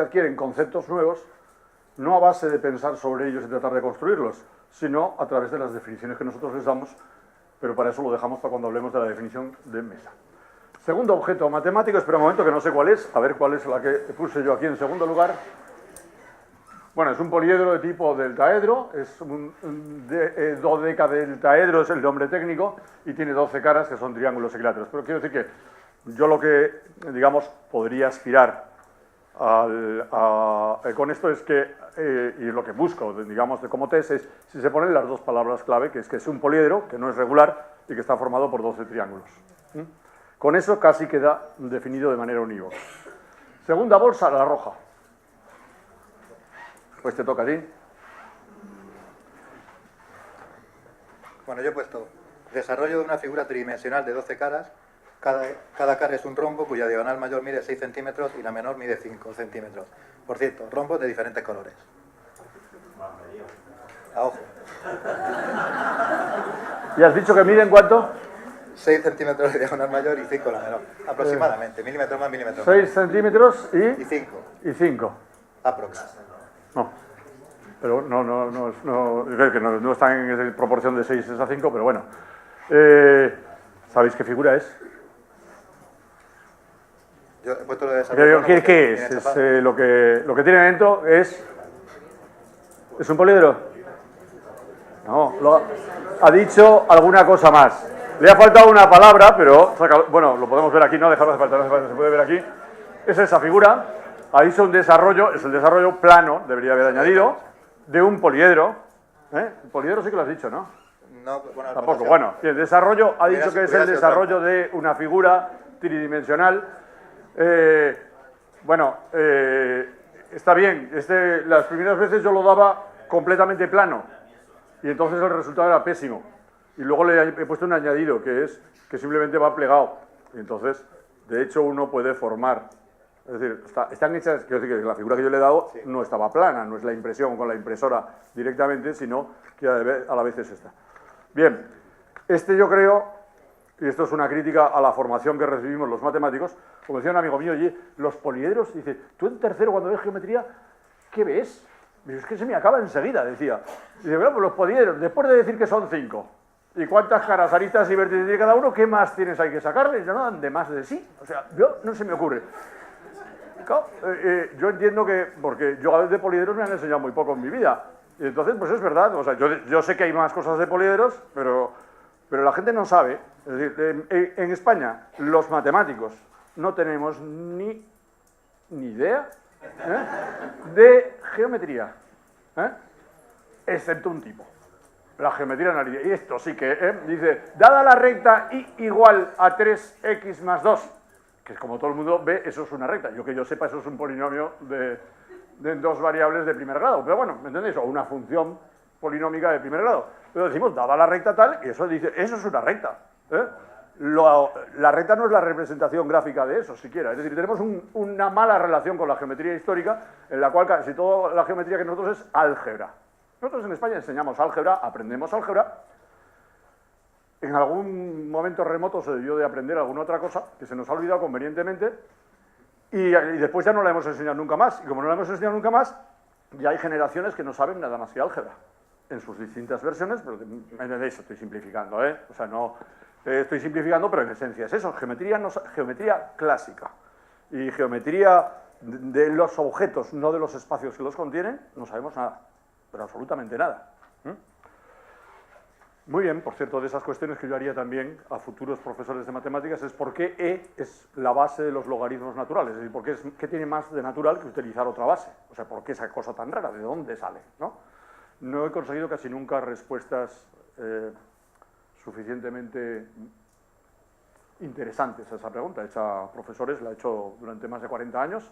[SPEAKER 2] adquieren conceptos nuevos, no a base de pensar sobre ellos y tratar de construirlos, sino a través de las definiciones que nosotros les damos, pero para eso lo dejamos para cuando hablemos de la definición de mesa. Segundo objeto matemático, espera un momento que no sé cuál es, a ver cuál es la que puse yo aquí en segundo lugar. Bueno, es un poliedro de tipo deltaedro, es un dodecadeltaedro, es el nombre técnico, y tiene 12 caras que son triángulos equiláteros. Pero quiero decir que yo lo que, digamos, podría aspirar con esto es que, y lo que busco, digamos, como test es si se ponen las dos palabras clave, que es un poliedro, que no es regular, y que está formado por 12 triángulos. Con eso casi queda definido de manera unívoca. Segunda bolsa, la roja. Pues te toca a ti.
[SPEAKER 5] Bueno, yo he puesto desarrollo de una figura tridimensional de 12 caras. Cada cara es un rombo cuya diagonal mayor mide 6 centímetros y la menor mide 5 centímetros. Por cierto, rombos de diferentes colores. A ojo.
[SPEAKER 2] ¿Y has dicho que miden cuánto?
[SPEAKER 5] 6 centímetros de diagonal mayor y 5 la menor. Aproximadamente, milímetros más, milímetros
[SPEAKER 2] 6 centímetros
[SPEAKER 5] y 5.
[SPEAKER 2] y 5.
[SPEAKER 5] Aprox.
[SPEAKER 2] No. Pero no están en esa proporción de 6 a 5, pero bueno. ¿Sabéis qué figura es?
[SPEAKER 5] Yo he puesto lo de desarrollo.
[SPEAKER 2] ¿Qué es? Lo que tiene dentro es... ¿Es un poliedro? No, ha dicho alguna cosa más. Le ha faltado una palabra, pero... Bueno, lo podemos ver aquí, no hace falta, se puede ver aquí. Es esa figura. Ha dicho un desarrollo, es el desarrollo plano, debería haber añadido, de un poliedro. El poliedro sí que lo has dicho, ¿no?
[SPEAKER 5] No, bueno,
[SPEAKER 2] tampoco. Bueno, el desarrollo ha dicho que es el desarrollo de una figura tridimensional. Está bien. Las primeras veces yo lo daba completamente plano y entonces el resultado era pésimo. Y luego le he puesto un añadido que es que simplemente va plegado. Y entonces, de hecho, uno puede formar. Es decir, están hechas, quiero decir que la figura que yo le he dado no estaba plana, no es la impresión con la impresora directamente, sino que a la vez es esta. Bien, yo creo, y esto es una crítica a la formación que recibimos los matemáticos, como decía un amigo mío, oye, los poliedros, dice, tú en tercero cuando ves geometría, ¿qué ves? Dice, es que se me acaba enseguida, decía. Dice, bueno, pues los poliedros, después de decir que son 5, ¿y cuántas caras, aristas y vértices tiene cada uno? ¿Qué más tienes ahí que sacarles? No dan de más de sí. O sea, no se me ocurre. Claro, yo entiendo que, porque yo de poliedros me han enseñado muy poco en mi vida. Y entonces, pues es verdad, o sea, yo sé que hay más cosas de poliedros, pero la gente no sabe. Es decir, en España, los matemáticos no tenemos ni idea de geometría, excepto un tipo, la geometría analítica. Y esto sí que dice, dada la recta y igual a 3x más 2, que como todo el mundo ve, eso es una recta. Yo que yo sepa, eso es un polinomio de 2 variables de primer grado. Pero bueno, ¿me entendéis? O una función polinómica de primer grado. Pero decimos, dada la recta tal, y eso dice, eso es una recta. La recta no es la representación gráfica de eso, siquiera. Es decir, tenemos una mala relación con la geometría histórica, en la cual casi toda la geometría que nosotros es álgebra. Nosotros en España enseñamos álgebra, aprendemos álgebra. En algún momento remoto se debió de aprender alguna otra cosa que se nos ha olvidado convenientemente y después ya no la hemos enseñado nunca más. Y como no la hemos enseñado nunca más, ya hay generaciones que no saben nada más que álgebra en sus distintas versiones, pero ¿entendéis? Estoy simplificando, O sea, no estoy simplificando, pero en esencia es eso, geometría clásica y geometría de los objetos, no de los espacios que los contienen, no sabemos nada, pero absolutamente nada. Muy bien, por cierto, de esas cuestiones que yo haría también a futuros profesores de matemáticas es por qué E es la base de los logaritmos naturales, es decir, ¿qué tiene más de natural que utilizar otra base? O sea, ¿por qué esa cosa tan rara? ¿De dónde sale? No he conseguido casi nunca respuestas suficientemente interesantes a esa pregunta, hecha a profesores, la he hecho durante más de 40 años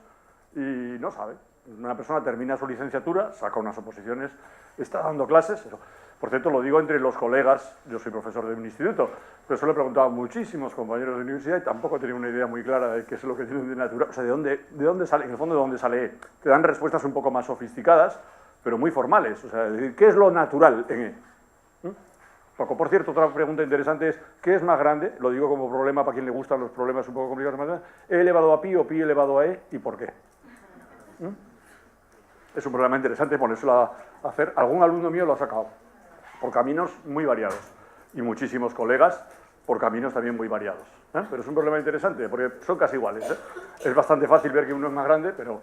[SPEAKER 2] y no sabe. Una persona termina su licenciatura, saca unas oposiciones, está dando clases, eso. Por cierto, lo digo entre los colegas, yo soy profesor de un instituto, pero eso lo he preguntado a muchísimos compañeros de universidad y tampoco he tenido una idea muy clara de qué es lo que tienen de natural, o sea, de dónde sale, en el fondo de dónde sale E. Te dan respuestas un poco más sofisticadas, pero muy formales, o sea, es decir, ¿qué es lo natural en E? Por cierto, otra pregunta interesante es, ¿qué es más grande? Lo digo como problema para quien le gustan los problemas un poco complicados, E elevado a pi o pi elevado a E, ¿y por qué? Es un problema interesante ponérselo a hacer. Algún alumno mío lo ha sacado, por caminos muy variados, y muchísimos colegas por caminos también muy variados. Pero es un problema interesante, porque son casi iguales. Es bastante fácil ver que uno es más grande, pero...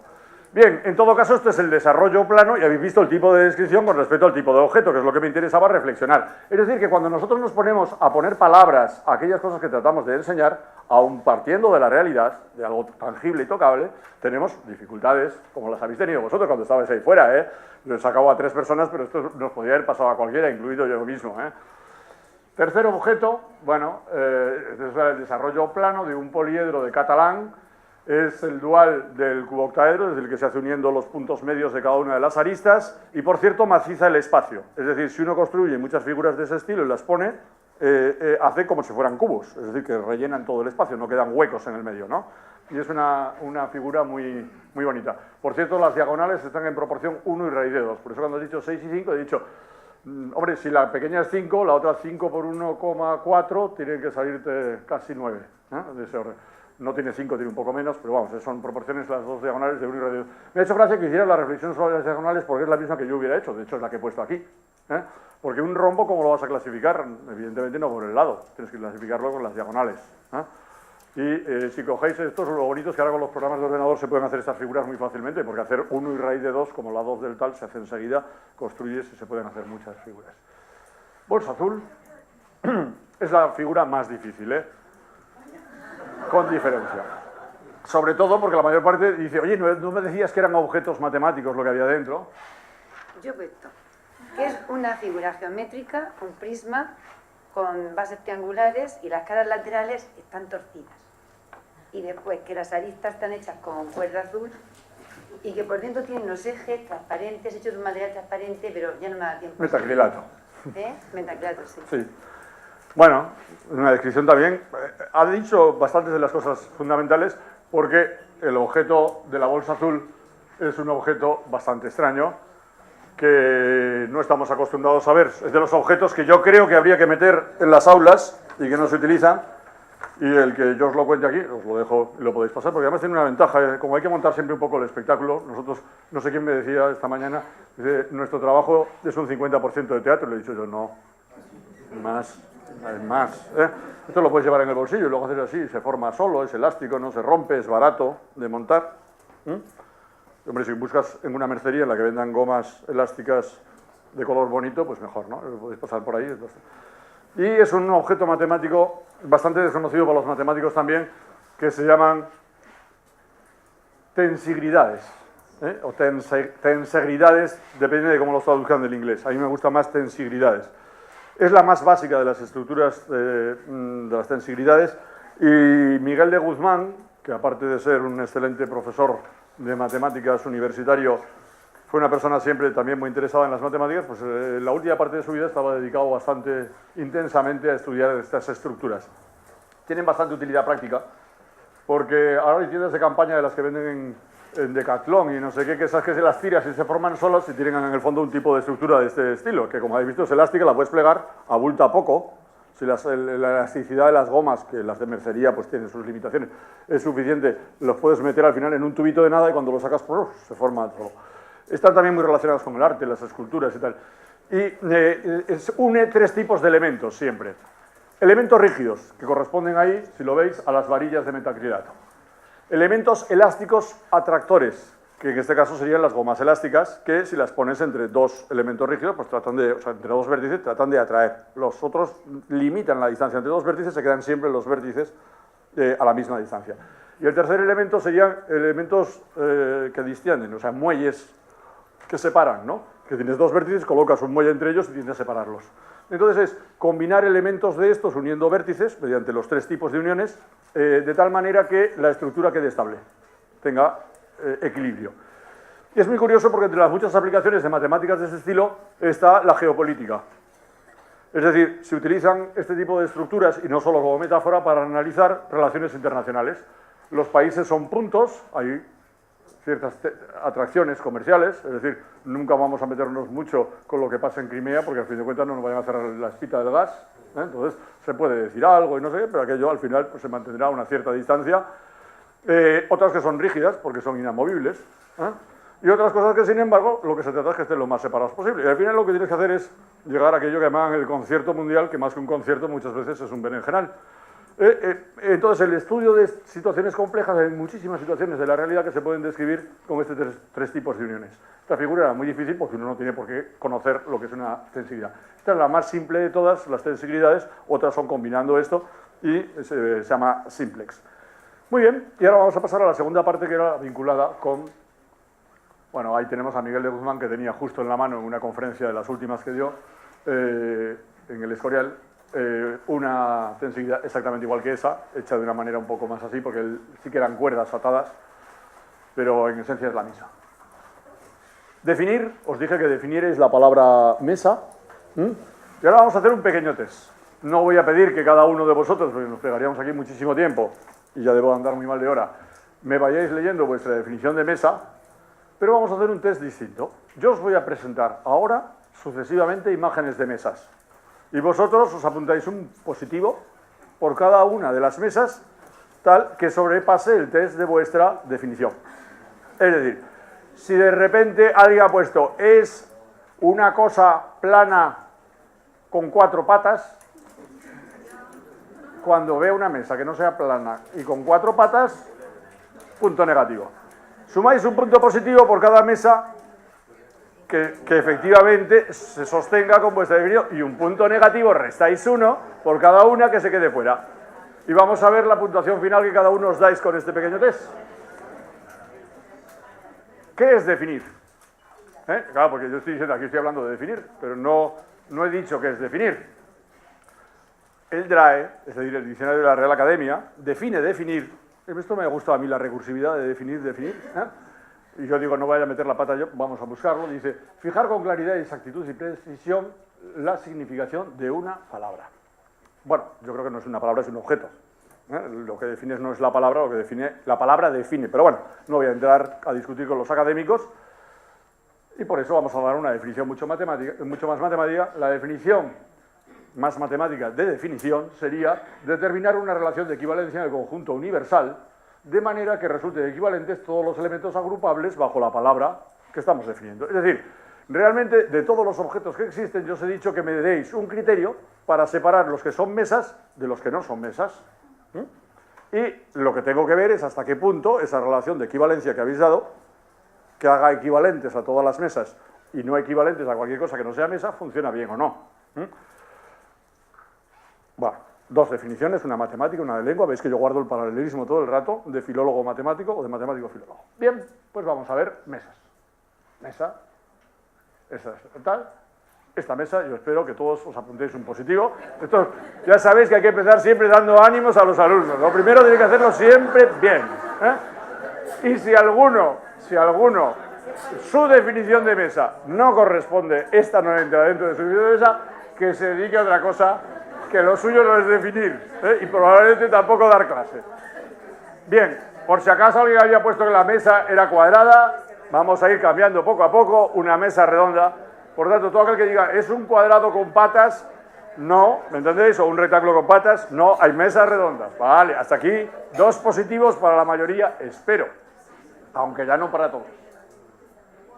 [SPEAKER 2] Bien, en todo caso, este es el desarrollo plano y habéis visto el tipo de descripción con respecto al tipo de objeto, que es lo que me interesaba reflexionar. Es decir, que cuando nosotros nos ponemos a poner palabras a aquellas cosas que tratamos de enseñar, aun partiendo de la realidad, de algo tangible y tocable, tenemos dificultades, como las habéis tenido vosotros cuando estabais ahí fuera. Lo he sacado a 3 personas, pero esto nos podría haber pasado a cualquiera, incluido yo mismo. Tercer objeto, bueno, es el desarrollo plano de un poliedro de Catalán. Es el dual del cuboctaedro, es decir, que se hace uniendo los puntos medios de cada una de las aristas, y por cierto maciza el espacio. Es decir, si uno construye muchas figuras de ese estilo y las pone, hace como si fueran cubos, es decir, que rellenan todo el espacio, no quedan huecos en el medio, ¿no? Y es una figura muy bonita. Por cierto, las diagonales están en proporción 1 y raíz de 2, por eso cuando he dicho 6 y 5 he dicho Hombre, si la pequeña es 5, la otra 5 por 1,4, tiene que salirte casi 9, de ese orden. No tiene 5, tiene un poco menos, pero vamos, son proporciones las dos diagonales de 1 y radio. Me ha hecho gracia que hiciera la reflexión sobre las diagonales porque es la misma que yo hubiera hecho, de hecho es la que he puesto aquí. Porque un rombo, ¿cómo lo vas a clasificar? Evidentemente no por el lado, tienes que clasificarlo con las diagonales. Y si cogéis estos, lo bonito es que ahora con los programas de ordenador se pueden hacer estas figuras muy fácilmente, porque hacer 1 y raíz de 2, como la 2 del tal, se hace enseguida, construyes y se pueden hacer muchas figuras. Bolsa azul es la figura más difícil, con diferencia. Sobre todo porque la mayor parte dice, oye, ¿no me decías que eran objetos matemáticos lo que había dentro?
[SPEAKER 6] Yo he puesto que es una figura geométrica, un prisma, con bases triangulares y las caras laterales están torcidas. Y después que las aristas están hechas con cuerda azul y que por dentro tienen los ejes transparentes, hechos de un material transparente, pero ya no me da tiempo.
[SPEAKER 2] Metacrilato.
[SPEAKER 6] Metacrilato, sí.
[SPEAKER 2] Sí. Bueno, una descripción también. Ha dicho bastantes de las cosas fundamentales porque el objeto de la bolsa azul es un objeto bastante extraño que no estamos acostumbrados a ver. Es de los objetos que yo creo que habría que meter en las aulas y que no se utilizan. Y el que yo os lo cuente aquí, os lo dejo y lo podéis pasar, porque además tiene una ventaja. Como hay que montar siempre un poco el espectáculo, nosotros, no sé quién me decía esta mañana, dice, nuestro trabajo es un 50% de teatro. Le he dicho yo, no, más. Esto lo puedes llevar en el bolsillo y luego hacer así, se forma solo, es elástico, no se rompe, es barato de montar. Hombre, si buscas en una mercería en la que vendan gomas elásticas de color bonito, pues mejor, ¿no? Lo podéis pasar por ahí. Y es un objeto matemático bastante desconocido por los matemáticos también, que se llaman tensegridades, o tensegridades, depende de cómo lo traduzcan del inglés. A mí me gusta más tensegridades. Es la más básica de las estructuras de las tensegridades, y Miguel de Guzmán, que aparte de ser un excelente profesor de matemáticas universitario, fue una persona siempre también muy interesada en las matemáticas, pues la última parte de su vida estaba dedicado bastante intensamente a estudiar estas estructuras. Tienen bastante utilidad práctica, porque ahora hay tiendas de campaña de las que venden en Decathlon y no sé qué, que esas que se las tiras y se forman solas y tienen en el fondo un tipo de estructura de este estilo, que como habéis visto es elástica, la puedes plegar, abulta poco. Si la elasticidad de las gomas, que las de mercería pues tienen sus limitaciones, es suficiente, los puedes meter al final en un tubito de nada y cuando lo sacas, se forma todo. Están también muy relacionados con el arte, las esculturas y tal. Y une 3 tipos de elementos siempre. Elementos rígidos, que corresponden ahí, si lo veis, a las varillas de metacrilato. Elementos elásticos atractores, que en este caso serían las gomas elásticas, que si las pones entre 2 elementos rígidos, pues entre 2 vértices, tratan de atraer. Los otros limitan la distancia entre 2 vértices, se quedan siempre los vértices a la misma distancia. Y el tercer elemento serían elementos que distienden, o sea, muelles que separan, ¿no? Que tienes 2 vértices, colocas un muelle entre ellos y tienes que separarlos. Entonces es combinar elementos de estos uniendo vértices mediante los 3 tipos de uniones, de tal manera que la estructura quede estable, tenga equilibrio. Y es muy curioso porque entre las muchas aplicaciones de matemáticas de ese estilo está la geopolítica. Es decir, se utilizan este tipo de estructuras, y no solo como metáfora, para analizar relaciones internacionales. Los países son puntos, hay ciertas atracciones comerciales, es decir, nunca vamos a meternos mucho con lo que pasa en Crimea, porque al fin de cuentas no nos vayan a cerrar la espita del gas, entonces se puede decir algo y no sé qué, pero aquello al final pues, se mantendrá a una cierta distancia. Otras que son rígidas, porque son inamovibles, y otras cosas que, sin embargo, lo que se trata es que estén lo más separados posible. Y al final lo que tienes que hacer es llegar a aquello que llaman el concierto mundial, que más que un concierto muchas veces es un berenjenal. Entonces, el estudio de situaciones complejas, hay muchísimas situaciones de la realidad que se pueden describir con estos 3 tipos de uniones. Esta figura era muy difícil porque uno no tiene por qué conocer lo que es una tensegridad. Esta es la más simple de todas las tensegridades, otras son combinando esto y se llama simplex. Muy bien, y ahora vamos a pasar a la segunda parte, que era vinculada con... Bueno, ahí tenemos a Miguel de Guzmán, que tenía justo en la mano en una conferencia de las últimas que dio en el Escorial, una tensegridad exactamente igual que esa, hecha de una manera un poco más así, porque sí que eran cuerdas atadas, pero en esencia es la misma. Definir, os dije que definir es la palabra mesa, y ahora vamos a hacer un pequeño test. No voy a pedir que cada uno de vosotros, porque nos pegaríamos aquí muchísimo tiempo, y ya debo andar muy mal de hora, me vayáis leyendo vuestra definición de mesa, pero vamos a hacer un test distinto. Yo os voy a presentar ahora sucesivamente imágenes de mesas. Y vosotros os apuntáis un positivo por cada una de las mesas, tal que sobrepase el test de vuestra definición. Es decir, si de repente alguien ha puesto es una cosa plana con 4 patas, cuando vea una mesa que no sea plana y con 4 patas, punto negativo. Sumáis un punto positivo por cada mesa que efectivamente se sostenga con vuestra definición y un punto negativo, restáis 1 por cada una que se quede fuera. Y vamos a ver la puntuación final que cada uno os dais con este pequeño test. ¿Qué es definir? Claro, porque yo estoy diciendo, aquí estoy hablando de definir, pero no he dicho qué es definir. El DRAE, es decir, el Diccionario de la Real Academia, define definir. Esto me ha gustado a mí, la recursividad de definir. Y yo digo, no vaya a meter la pata yo, vamos a buscarlo. Dice, fijar con claridad, exactitud y precisión la significación de una palabra. Bueno, yo creo que no es una palabra, es un objeto. Lo que defines no es la palabra, lo que define, la palabra define. Pero bueno, no voy a entrar a discutir con los académicos y por eso vamos a dar una definición mucho más matemática. La definición más matemática de definición sería determinar una relación de equivalencia en el conjunto universal de manera que resulten equivalentes todos los elementos agrupables bajo la palabra que estamos definiendo. Es decir, realmente de todos los objetos que existen, yo os he dicho que me deis un criterio para separar los que son mesas de los que no son mesas. Y lo que tengo que ver es hasta qué punto esa relación de equivalencia que habéis dado, que haga equivalentes a todas las mesas y no equivalentes a cualquier cosa que no sea mesa, funciona bien o no. Bueno, 2 definiciones, una matemática, una de lengua. Veis que yo guardo el paralelismo todo el rato de filólogo matemático o de matemático filólogo. Bien, pues vamos a ver mesas. Mesa, esa es tal. Esta mesa, yo espero que todos os apuntéis un positivo. Esto, ya sabéis que hay que empezar siempre dando ánimos a los alumnos. Lo primero tiene que hacerlo siempre bien. Y si alguno, su definición de mesa no corresponde, esta no entra dentro de su definición de mesa, que se dedique a otra cosa, que lo suyo no es definir, y probablemente tampoco dar clase. Bien, por si acaso alguien había puesto que la mesa era cuadrada, vamos a ir cambiando poco a poco, una mesa redonda. Por tanto, todo aquel que diga, es un cuadrado con patas, no, ¿me entendéis? O un rectángulo con patas, no, hay mesas redondas. Vale, hasta aquí 2 positivos para la mayoría, espero, aunque ya no para todos.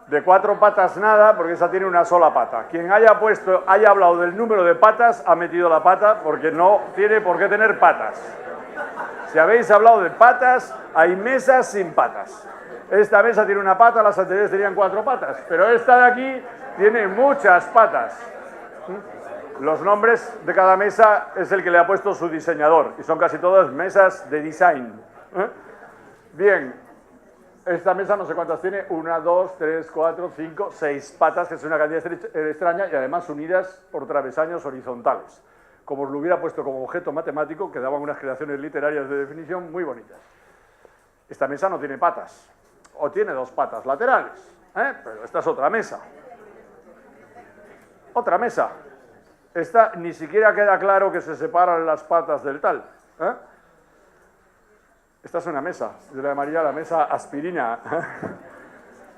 [SPEAKER 2] De 4 patas nada, porque esa tiene una sola pata. Quien haya hablado del número de patas, ha metido la pata, porque no tiene por qué tener patas. Si habéis hablado de patas, hay mesas sin patas. Esta mesa tiene una pata, las anteriores tenían 4 patas, pero esta de aquí tiene muchas patas. Los nombres de cada mesa es el que le ha puesto su diseñador, y son casi todas mesas de design. Bien, esta mesa no sé cuántas tiene, 1, 2, 3, 4, 5, 6 patas, que es una cantidad extraña, y además unidas por travesaños horizontales. Como os lo hubiera puesto como objeto matemático, que daban unas creaciones literarias de definición muy bonitas. Esta mesa no tiene patas, o tiene 2 patas laterales, pero esta es otra mesa. Otra mesa. Esta ni siquiera queda claro que se separan las patas del tal. Esta es una mesa, yo la llamaría la mesa aspirina.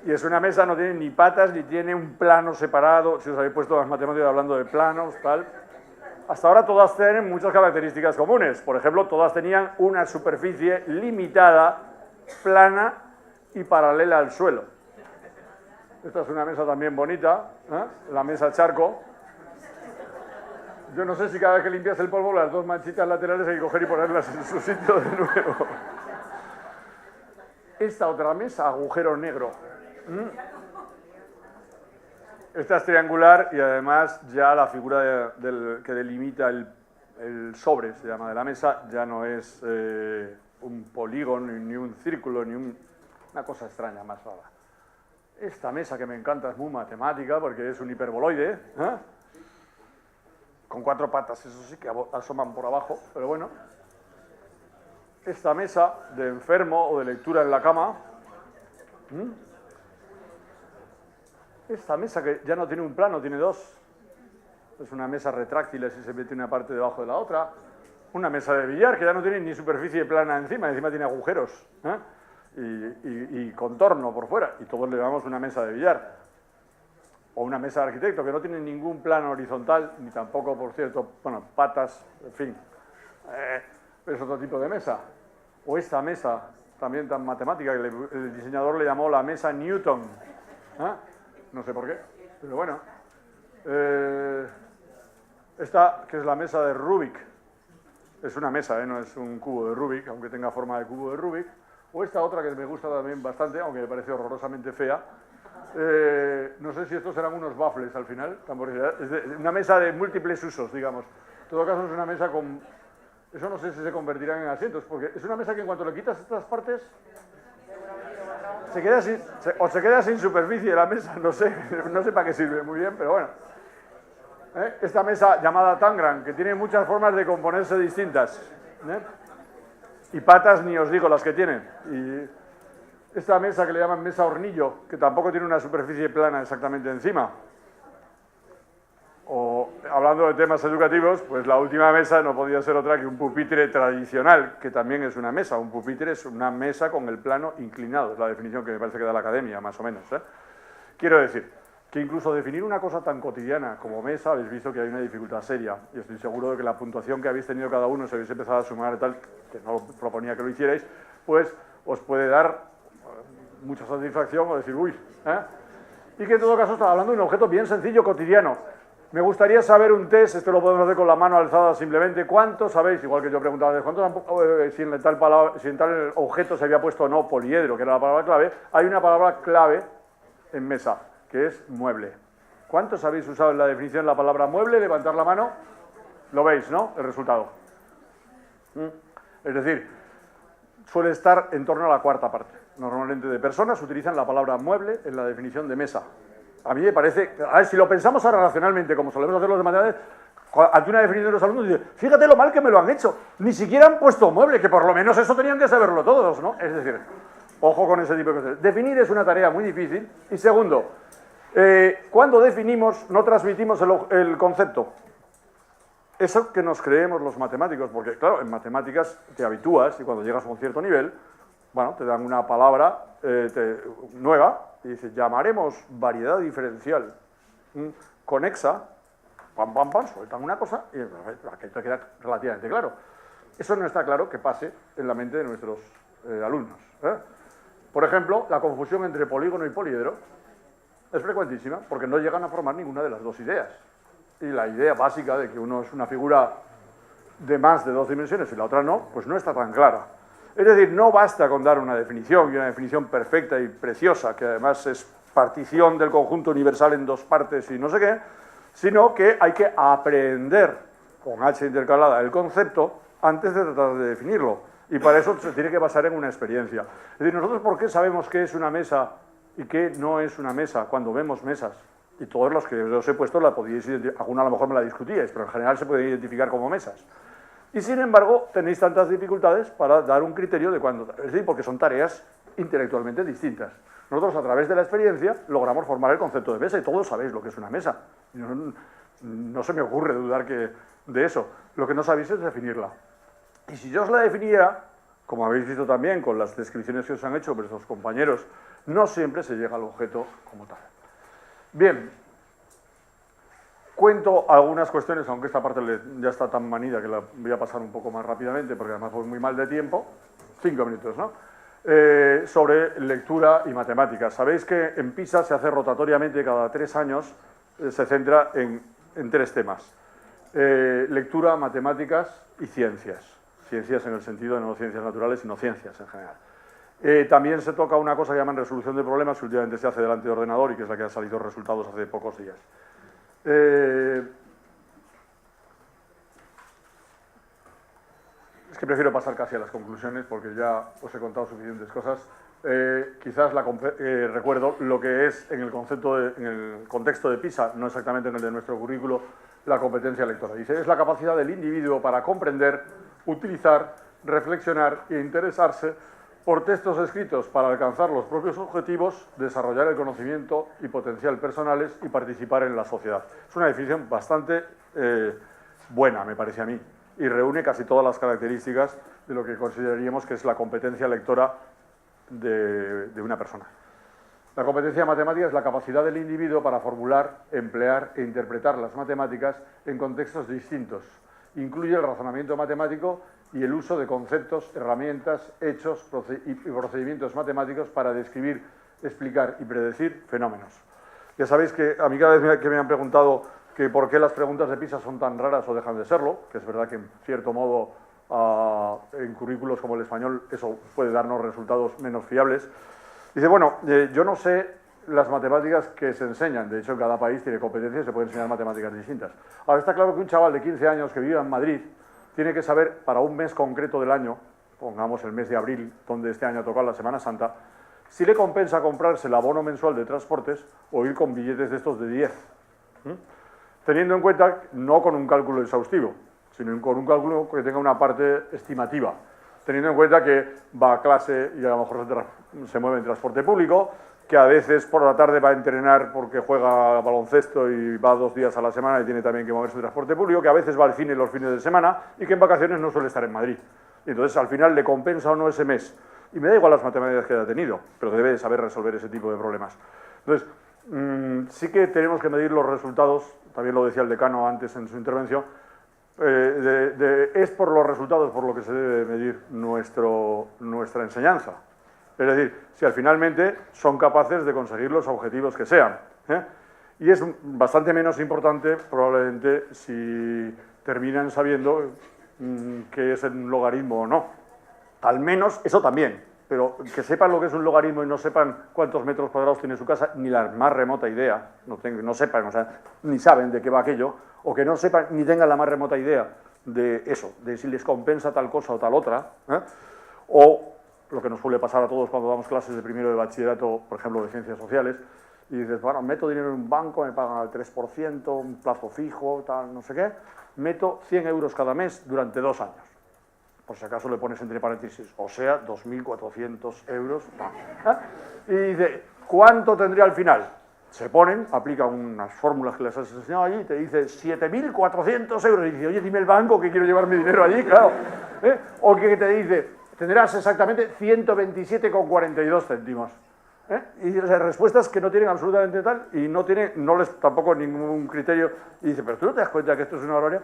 [SPEAKER 2] Y es una mesa, no tiene ni patas, ni tiene un plano separado. Si os habéis puesto las matemáticas hablando de planos, tal. Hasta ahora todas tienen muchas características comunes. Por ejemplo, todas tenían una superficie limitada, plana y paralela al suelo. Esta es una mesa también bonita, la mesa charco. Yo no sé si cada vez que limpias el polvo, las 2 manchitas laterales hay que coger y ponerlas en su sitio de nuevo. Esta otra mesa, agujero negro. Esta es triangular y además ya la figura que delimita el sobre, se llama, de la mesa, ya no es un polígono, ni un círculo, ni una cosa extraña, más rara. Esta mesa que me encanta es muy matemática porque es un hiperboloide, con 4 patas, eso sí que asoman por abajo, pero bueno. Esta mesa de enfermo o de lectura en la cama. Esta mesa que ya no tiene un plano, tiene 2. Es una mesa retráctil, así se mete una parte debajo de la otra. Una mesa de billar que ya no tiene ni superficie plana encima tiene agujeros y contorno por fuera. Y todos le llamamos una mesa de billar. o una mesa de arquitecto que no tiene ningún plano horizontal, ni tampoco, por cierto, bueno, patas, en fin, es otro tipo de mesa. O esta mesa, también tan matemática, que el diseñador le llamó la mesa Newton. No sé por qué, pero bueno. Esta, que es la mesa de Rubik, es una mesa, no es un cubo de Rubik, aunque tenga forma de cubo de Rubik. O esta otra que me gusta también bastante, aunque me parece horrorosamente fea. No sé si estos serán unos baffles al final, es una mesa de múltiples usos, digamos. En todo caso es una mesa con... Eso no sé si se convertirán en asientos, porque es una mesa que en cuanto le quitas estas partes, se queda sin superficie la mesa, no sé para qué sirve muy bien, pero bueno. Esta mesa llamada Tangram, que tiene muchas formas de componerse distintas. Y patas ni os digo las que tiene. Y esta mesa que le llaman mesa hornillo, que tampoco tiene una superficie plana exactamente encima. O, hablando de temas educativos, pues la última mesa no podía ser otra que un pupitre tradicional, que también es una mesa. Un pupitre es una mesa con el plano inclinado, es la definición que me parece que da la academia, más o menos. Quiero decir que incluso definir una cosa tan cotidiana como mesa, habéis visto que hay una dificultad seria, y estoy seguro de que la puntuación que habéis tenido cada uno, si habéis empezado a sumar tal, que no proponía que lo hicierais, pues os puede dar mucha satisfacción o decir, uy, y que en todo caso está hablando de un objeto bien sencillo, cotidiano. Me gustaría saber un test, esto lo podemos hacer con la mano alzada simplemente, ¿cuántos sabéis? Igual que yo preguntaba antes, ¿cuántos, si en tal objeto se había puesto o no poliedro, que era la palabra clave? Hay una palabra clave en mesa, que es mueble. ¿Cuántos habéis usado en la definición la palabra mueble? Levantar la mano. Lo veis, ¿no? El resultado. Es decir, suele estar en torno a la cuarta parte. Normalmente de personas utilizan la palabra mueble en la definición de mesa. A mí me parece... A ver, si lo pensamos ahora racionalmente, como solemos hacer los de matemáticas, ante una definición de los alumnos, dice, fíjate lo mal que me lo han hecho. Ni siquiera han puesto mueble, que por lo menos eso tenían que saberlo todos, ¿no? Es decir, ojo con ese tipo de cosas. Definir es una tarea muy difícil. Y segundo, cuando definimos, no transmitimos el concepto. Eso que nos creemos los matemáticos, porque claro, en matemáticas te habitúas y cuando llegas a un cierto nivel, bueno, te dan una palabra nueva y dices, llamaremos variedad diferencial conexa, pam, pam, pam, sueltan una cosa y aquello te queda relativamente claro. Eso no está claro que pase en la mente de nuestros alumnos. Por ejemplo, la confusión entre polígono y poliedro es frecuentísima porque no llegan a formar ninguna de las dos ideas. Y la idea básica de que uno es una figura de más de 2 dimensiones y la otra no, pues no está tan clara. Es decir, no basta con dar una definición, y una definición perfecta y preciosa, que además es partición del conjunto universal en 2 partes y no sé qué, sino que hay que aprender, con H intercalada, el concepto antes de tratar de definirlo. Y para eso se tiene que basar en una experiencia. Es decir, nosotros, ¿por qué sabemos qué es una mesa y qué no es una mesa cuando vemos mesas? Y todos los que os he puesto la podíais identificar, alguna a lo mejor me la discutíais, pero en general se puede identificar como mesas. Y sin embargo, tenéis tantas dificultades para dar un criterio de cuándo. Es decir, porque son tareas intelectualmente distintas. Nosotros, a través de la experiencia, logramos formar el concepto de mesa y todos sabéis lo que es una mesa. No se me ocurre dudar de eso. Lo que no sabéis es definirla. Y si yo os la definiera, como habéis visto también con las descripciones que os han hecho vuestros compañeros, no siempre se llega al objeto como tal. Bien, cuento algunas cuestiones, aunque esta parte ya está tan manida que la voy a pasar un poco más rápidamente, porque además voy muy mal de tiempo, 5 minutos, ¿no? Sobre lectura y matemáticas. Sabéis que en PISA se hace rotatoriamente cada 3 años, se centra en 3 temas. Lectura, matemáticas y ciencias. Ciencias en el sentido de no ciencias naturales, sino ciencias en general. También se toca una cosa que llaman resolución de problemas, que últimamente se hace delante de ordenador y que es la que ha salido resultados hace pocos días. Es que prefiero pasar casi a las conclusiones porque ya os he contado suficientes cosas. Quizás recuerdo lo que es en el contexto de PISA, no exactamente en el de nuestro currículo, la competencia lectora. Dice, es la capacidad del individuo para comprender, utilizar, reflexionar e interesarse por textos escritos para alcanzar los propios objetivos, desarrollar el conocimiento y potencial personales y participar en la sociedad. Es una definición bastante buena, me parece a mí, y reúne casi todas las características de lo que consideraríamos que es la competencia lectora de una persona. La competencia matemática es la capacidad del individuo para formular, emplear e interpretar las matemáticas en contextos distintos. Incluye el razonamiento matemático y el uso de conceptos, herramientas, hechos y procedimientos matemáticos para describir, explicar y predecir fenómenos. Ya sabéis que a mí cada vez que me han preguntado que por qué las preguntas de PISA son tan raras o dejan de serlo, que es verdad que en cierto modo en currículos como el español eso puede darnos resultados menos fiables. Dice, bueno, yo no sé las matemáticas que se enseñan, de hecho en cada país tiene competencias y se pueden enseñar matemáticas distintas. Ahora está claro que un chaval de 15 años que vive en Madrid tiene que saber para un mes concreto del año, pongamos el mes de abril, donde este año ha tocado la Semana Santa, si le compensa comprarse el abono mensual de transportes o ir con billetes de estos de 10. Teniendo en cuenta, no con un cálculo exhaustivo, sino con un cálculo que tenga una parte estimativa. Teniendo en cuenta que va a clase y a lo mejor se mueve en transporte público, que a veces por la tarde va a entrenar porque juega baloncesto y va 2 días a la semana y tiene también que moverse en transporte público, que a veces va al cine los fines de semana y que en vacaciones no suele estar en Madrid. Y entonces al final le compensa o no ese mes. Y me da igual las matemáticas que haya tenido, pero debe de saber resolver ese tipo de problemas. Entonces, sí que tenemos que medir los resultados, también lo decía el decano antes en su intervención, es por los resultados por lo que se debe medir nuestra enseñanza. Es decir, si al finalmente son capaces de conseguir los objetivos que sean. Y es bastante menos importante probablemente si terminan sabiendo qué es un logaritmo o no. Al menos eso también, pero que sepan lo que es un logaritmo y no sepan cuántos metros cuadrados tiene su casa, ni la más remota idea, no sepan, o sea, ni saben de qué va aquello, o que no sepan ni tengan la más remota idea de eso, de si les compensa tal cosa o tal otra, o lo que nos suele pasar a todos cuando damos clases de primero de bachillerato, por ejemplo, de ciencias sociales, y dices, bueno, meto dinero en un banco, me pagan al 3%, un plazo fijo, tal, no sé qué, meto 100 euros cada mes durante 2 años. Por si acaso le pones entre paréntesis, o sea, 2.400 euros. Y dice, ¿cuánto tendría al final? Se ponen, aplican unas fórmulas que les has enseñado allí y te dice 7.400 euros. Y dice, oye, dime el banco que quiero llevar mi dinero allí, claro. O que te dice, tendrás exactamente 127,42 céntimos. Y las respuestas que no tienen absolutamente tal y no les tampoco ningún criterio. Y dice, pero ¿tú no te das cuenta que esto es una barbaridad?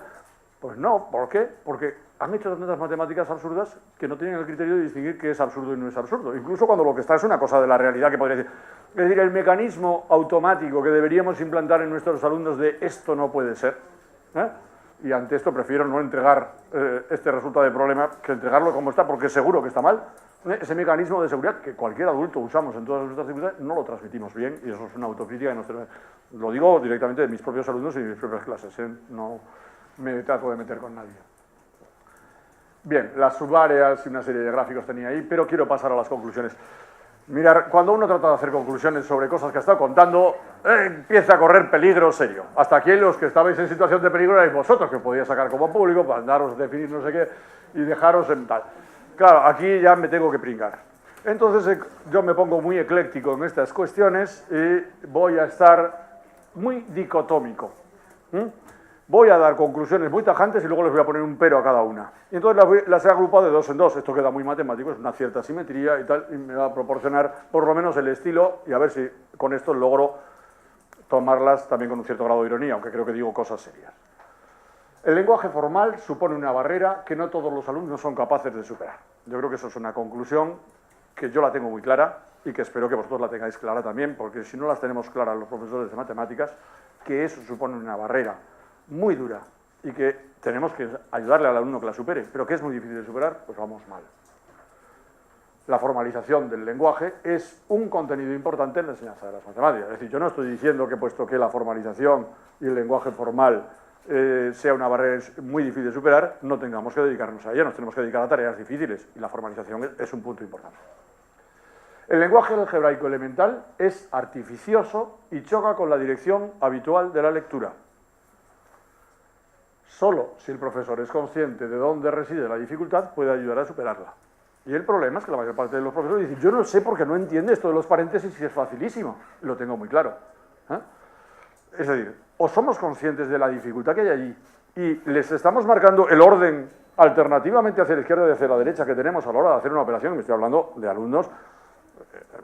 [SPEAKER 2] Pues no, ¿por qué? Porque han hecho tantas matemáticas absurdas que no tienen el criterio de distinguir qué es absurdo y no es absurdo. Incluso cuando lo que está es una cosa de la realidad que podría decir. Es decir, el mecanismo automático que deberíamos implantar en nuestros alumnos de esto no puede ser. Y ante esto prefiero no entregar este resultado de problema que entregarlo como está, porque seguro que está mal. Ese mecanismo de seguridad que cualquier adulto usamos en todas nuestras circunstancias no lo transmitimos bien y eso es una autocrítica. Lo digo directamente de mis propios alumnos y de mis propias clases. No me trato de meter con nadie. Bien, las subáreas y una serie de gráficos tenía ahí, pero quiero pasar a las conclusiones. Mirar, cuando uno trata de hacer conclusiones sobre cosas que ha estado contando, empieza a correr peligro serio. Hasta aquí los que estabais en situación de peligro erais vosotros, que podíais sacar como público para andaros a definir no sé qué y dejaros en tal. Claro, aquí ya me tengo que pringar. Entonces yo me pongo muy ecléctico en estas cuestiones y voy a estar muy dicotómico. Voy a dar conclusiones muy tajantes y luego les voy a poner un pero a cada una. Y entonces las he agrupado de 2 en 2. Esto queda muy matemático, es una cierta simetría y tal, y me va a proporcionar por lo menos el estilo y a ver si con esto logro tomarlas también con un cierto grado de ironía, aunque creo que digo cosas serias. El lenguaje formal supone una barrera que no todos los alumnos son capaces de superar. Yo creo que eso es una conclusión que yo la tengo muy clara y que espero que vosotros la tengáis clara también, porque si no las tenemos claras los profesores de matemáticas, que eso supone una barrera muy dura y que tenemos que ayudarle al alumno que la supere, pero que es muy difícil de superar, pues vamos mal. La formalización del lenguaje es un contenido importante en la enseñanza de las matemáticas. Es decir, yo no estoy diciendo que puesto que la formalización y el lenguaje formal sea una barrera muy difícil de superar, no tengamos que dedicarnos a ella, nos tenemos que dedicar a tareas difíciles y la formalización es un punto importante. El lenguaje algebraico elemental es artificioso y choca con la dirección habitual de la lectura. Solo si el profesor es consciente de dónde reside la dificultad puede ayudar a superarla. Y el problema es que la mayor parte de los profesores dicen, yo no sé por qué no entiende esto de los paréntesis y es facilísimo. Lo tengo muy claro. Es decir, o somos conscientes de la dificultad que hay allí y les estamos marcando el orden alternativamente hacia la izquierda y hacia la derecha que tenemos a la hora de hacer una operación, me estoy hablando de alumnos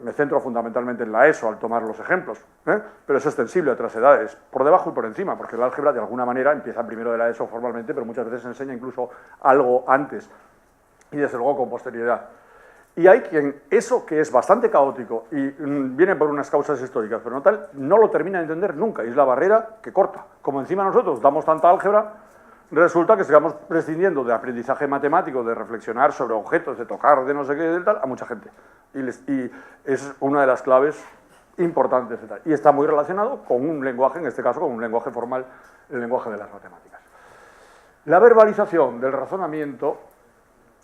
[SPEAKER 2] Me centro fundamentalmente en la ESO al tomar los ejemplos, pero es extensible a otras edades, por debajo y por encima, porque el álgebra de alguna manera empieza primero de la ESO formalmente, pero muchas veces se enseña incluso algo antes y desde luego con posterioridad. Y hay quien eso que es bastante caótico y viene por unas causas históricas, pero no tal, no lo termina de entender nunca, y es la barrera que corta. Como encima nosotros damos tanta álgebra, resulta que sigamos prescindiendo de aprendizaje matemático, de reflexionar sobre objetos, de tocar, de no sé qué, de tal, a mucha gente. Y es una de las claves importantes de tal. Y está muy relacionado con un lenguaje, en este caso con un lenguaje formal, el lenguaje de las matemáticas. La verbalización del razonamiento,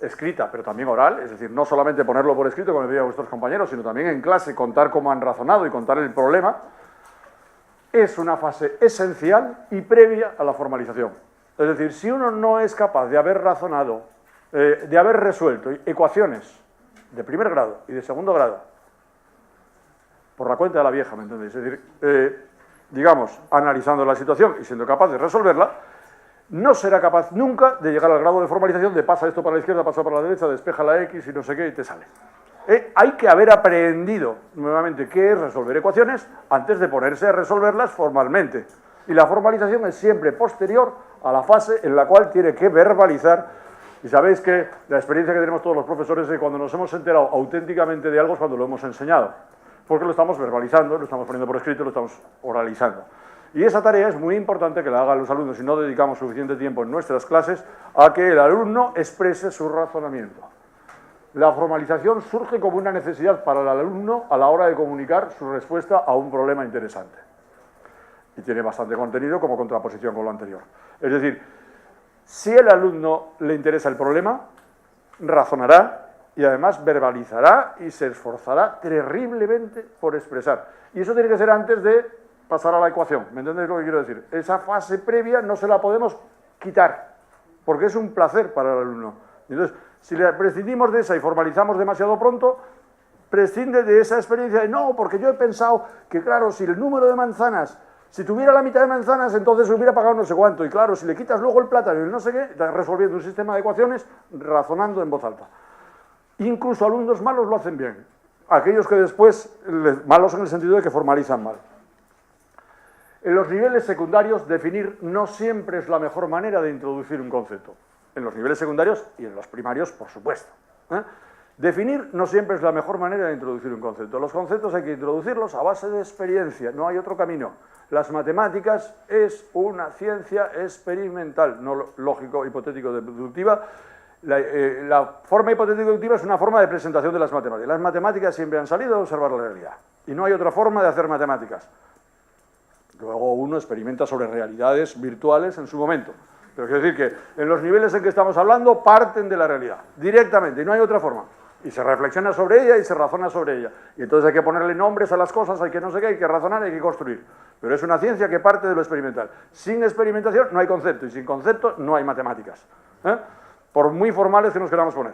[SPEAKER 2] escrita, pero también oral, es decir, no solamente ponerlo por escrito, como decían vuestros compañeros, sino también en clase contar cómo han razonado y contar el problema, es una fase esencial y previa a la formalización. Es decir, si uno no es capaz de haber razonado, de haber resuelto ecuaciones de primer grado y de segundo grado, por la cuenta de la vieja, ¿me entendéis? Es decir, digamos, analizando la situación y siendo capaz de resolverla, no será capaz nunca de llegar al grado de formalización de pasa esto para la izquierda, pasa para la derecha, despeja la X y no sé qué y te sale. Hay que haber aprendido nuevamente qué es resolver ecuaciones antes de ponerse a resolverlas formalmente. Y la formalización es siempre posterior a la fase en la cual tiene que verbalizar. Y sabéis que la experiencia que tenemos todos los profesores es que cuando nos hemos enterado auténticamente de algo es cuando lo hemos enseñado. Porque lo estamos verbalizando, lo estamos poniendo por escrito, lo estamos oralizando. Y esa tarea es muy importante que la hagan los alumnos y no dedicamos suficiente tiempo en nuestras clases a que el alumno exprese su razonamiento. La formalización surge como una necesidad para el alumno a la hora de comunicar su respuesta a un problema interesante. Y tiene bastante contenido como contraposición con lo anterior. Es decir, si el alumno le interesa el problema, razonará y además verbalizará y se esforzará terriblemente por expresar. Y eso tiene que ser antes de pasar a la ecuación. ¿Me entendéis lo que quiero decir? Esa fase previa no se la podemos quitar, porque es un placer para el alumno. Entonces, si le prescindimos de esa y formalizamos demasiado pronto, prescinde de esa experiencia de no, porque yo he pensado que, claro, si el número de manzanas, si tuviera la mitad de manzanas, entonces hubiera pagado no sé cuánto. Y claro, si le quitas luego el plátano y el no sé qué, estás resolviendo un sistema de ecuaciones razonando en voz alta. Incluso alumnos malos lo hacen bien. Aquellos que después, malos en el sentido de que formalizan mal. En los niveles secundarios, definir no siempre es la mejor manera de introducir un concepto. En los niveles secundarios y en los primarios, por supuesto. Definir no siempre es la mejor manera de introducir un concepto. Los conceptos hay que introducirlos a base de experiencia, no hay otro camino. Las matemáticas es una ciencia experimental, no lógico, hipotético, deductiva. La forma hipotético-deductiva es una forma de presentación de las matemáticas. Las matemáticas siempre han salido de observar la realidad. Y no hay otra forma de hacer matemáticas. Luego uno experimenta sobre realidades virtuales en su momento. Pero quiero decir que en los niveles en que estamos hablando parten de la realidad, directamente, y no hay otra forma. Y se reflexiona sobre ella y se razona sobre ella. Y entonces hay que ponerle nombres a las cosas, hay que no sé qué, hay que razonar, hay que construir. Pero es una ciencia que parte de lo experimental. Sin experimentación no hay concepto, y sin concepto no hay matemáticas. Por muy formales que nos queramos poner.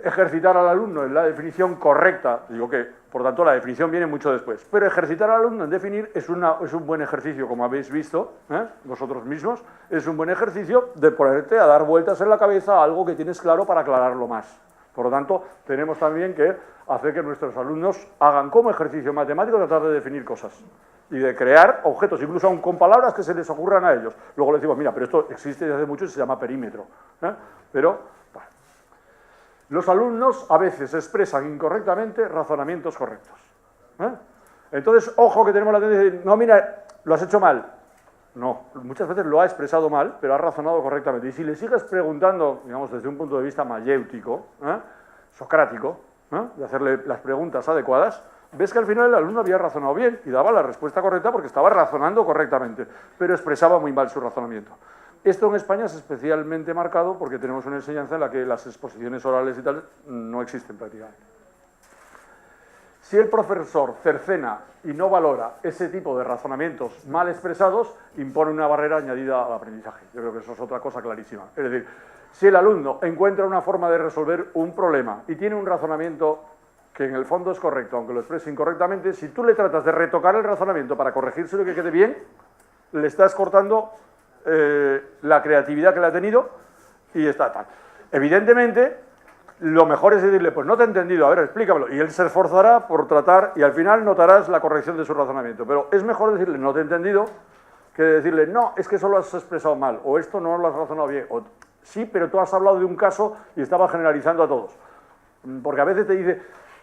[SPEAKER 2] Ejercitar al alumno en la definición correcta, digo que, por tanto, la definición viene mucho después, pero ejercitar al alumno en definir es un buen ejercicio, como habéis visto, vosotros mismos, es un buen ejercicio de ponerte a dar vueltas en la cabeza a algo que tienes claro para aclararlo más. Por lo tanto, tenemos también que hacer que nuestros alumnos hagan como ejercicio matemático tratar de definir cosas y de crear objetos, incluso aun con palabras que se les ocurran a ellos. Luego les decimos, mira, pero esto existe desde hace mucho y se llama perímetro. Pero los alumnos a veces expresan incorrectamente razonamientos correctos. Entonces, ojo que tenemos la tendencia de decir, no, mira, lo has hecho mal. No, muchas veces lo ha expresado mal, pero ha razonado correctamente. Y si le sigues preguntando, digamos, desde un punto de vista mayéutico, socrático, de hacerle las preguntas adecuadas, ves que al final el alumno había razonado bien y daba la respuesta correcta porque estaba razonando correctamente, pero expresaba muy mal su razonamiento. Esto en España es especialmente marcado porque tenemos una enseñanza en la que las exposiciones orales y tal no existen prácticamente. Si el profesor cercena y no valora ese tipo de razonamientos mal expresados, impone una barrera añadida al aprendizaje. Yo creo que eso es otra cosa clarísima. Es decir, si el alumno encuentra una forma de resolver un problema y tiene un razonamiento que en el fondo es correcto, aunque lo exprese incorrectamente, si tú le tratas de retocar el razonamiento para corregírselo y que quede bien, le estás cortando la creatividad que le ha tenido y está tal. Evidentemente, lo mejor es decirle, pues no te he entendido, a ver, explícamelo. Y él se esforzará por tratar y al final notarás la corrección de su razonamiento. Pero es mejor decirle, no te he entendido, que decirle, no, es que eso lo has expresado mal, o esto no lo has razonado bien. O, sí, pero tú has hablado de un caso y estabas generalizando a todos. Porque a veces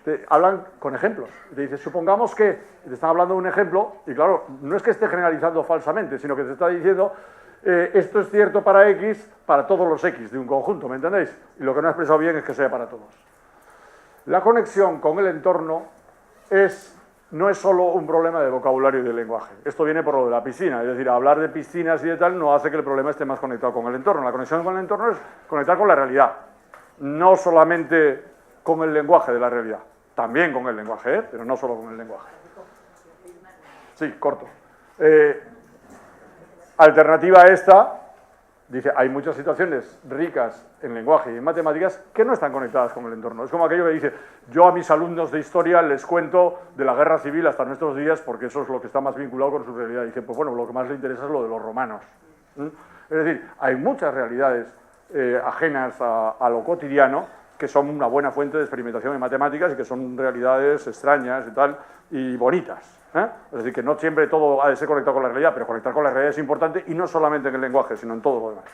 [SPEAKER 2] te hablan con ejemplos. Te dice, supongamos que te están hablando de un ejemplo, y claro, no es que esté generalizando falsamente, sino que te está diciendo, esto es cierto para X, para todos los X de un conjunto, ¿me entendéis? Y lo que no ha expresado bien es que sea para todos. La conexión con el entorno no es solo un problema de vocabulario y de lenguaje. Esto viene por lo de la piscina, es decir, hablar de piscinas y de tal no hace que el problema esté más conectado con el entorno. La conexión con el entorno es conectar con la realidad, no solamente con el lenguaje de la realidad, también con el lenguaje, pero no solo con el lenguaje. Sí, corto. Alternativa a esta, dice, hay muchas situaciones ricas en lenguaje y en matemáticas que no están conectadas con el entorno. Es como aquello que dice, yo a mis alumnos de historia les cuento de la guerra civil hasta nuestros días porque eso es lo que está más vinculado con su realidad. Y dice, pues bueno, lo que más le interesa es lo de los romanos. Es decir, hay muchas realidades ajenas a lo cotidiano que son una buena fuente de experimentación en matemáticas y que son realidades extrañas y tal, y bonitas. Es decir, que no siempre todo ha de ser conectado con la realidad, pero conectar con la realidad es importante y no solamente en el lenguaje, sino en todo lo demás.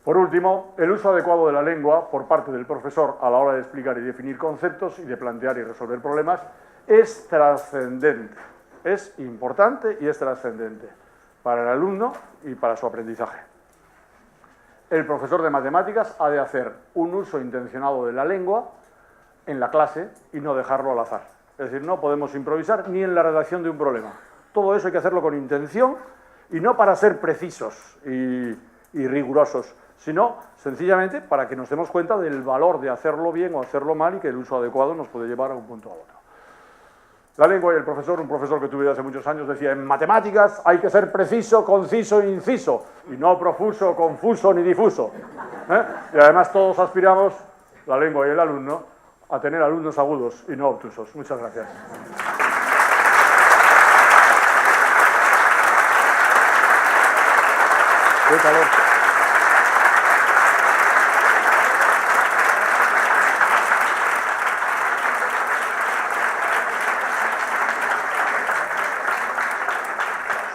[SPEAKER 2] Por último, el uso adecuado de la lengua por parte del profesor a la hora de explicar y definir conceptos y de plantear y resolver problemas es trascendente, es importante y es trascendente para el alumno y para su aprendizaje. El profesor de matemáticas ha de hacer un uso intencionado de la lengua en la clase y no dejarlo al azar. Es decir, no podemos improvisar ni en la redacción de un problema. Todo eso hay que hacerlo con intención y no para ser precisos y rigurosos, sino sencillamente para que nos demos cuenta del valor de hacerlo bien o hacerlo mal y que el uso adecuado nos puede llevar a un punto a otro. La lengua y el profesor, un profesor que tuve hace muchos años, decía, en matemáticas hay que ser preciso, conciso e inciso, y no profuso, confuso ni difuso. Y además todos aspiramos, la lengua y el alumno, a tener alumnos agudos y no obtusos. Muchas gracias. ¡Qué calor!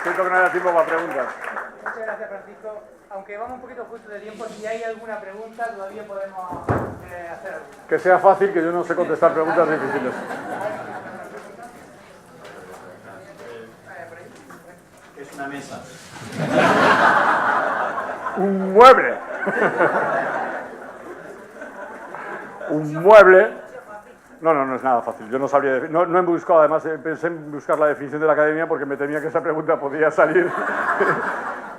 [SPEAKER 2] Siento que no haya tiempo para preguntas.
[SPEAKER 1] Muchas gracias, Francisco. Aunque vamos un poquito justo de tiempo, si hay alguna pregunta, todavía podemos hacer algo.
[SPEAKER 2] Que sea fácil, que yo no sé contestar preguntas difíciles.
[SPEAKER 7] Es una mesa.
[SPEAKER 2] Un mueble. Un mueble. No es nada fácil. Yo no sabría. No he buscado, además, pensé en buscar la definición de la academia porque me temía que esa pregunta podía salir.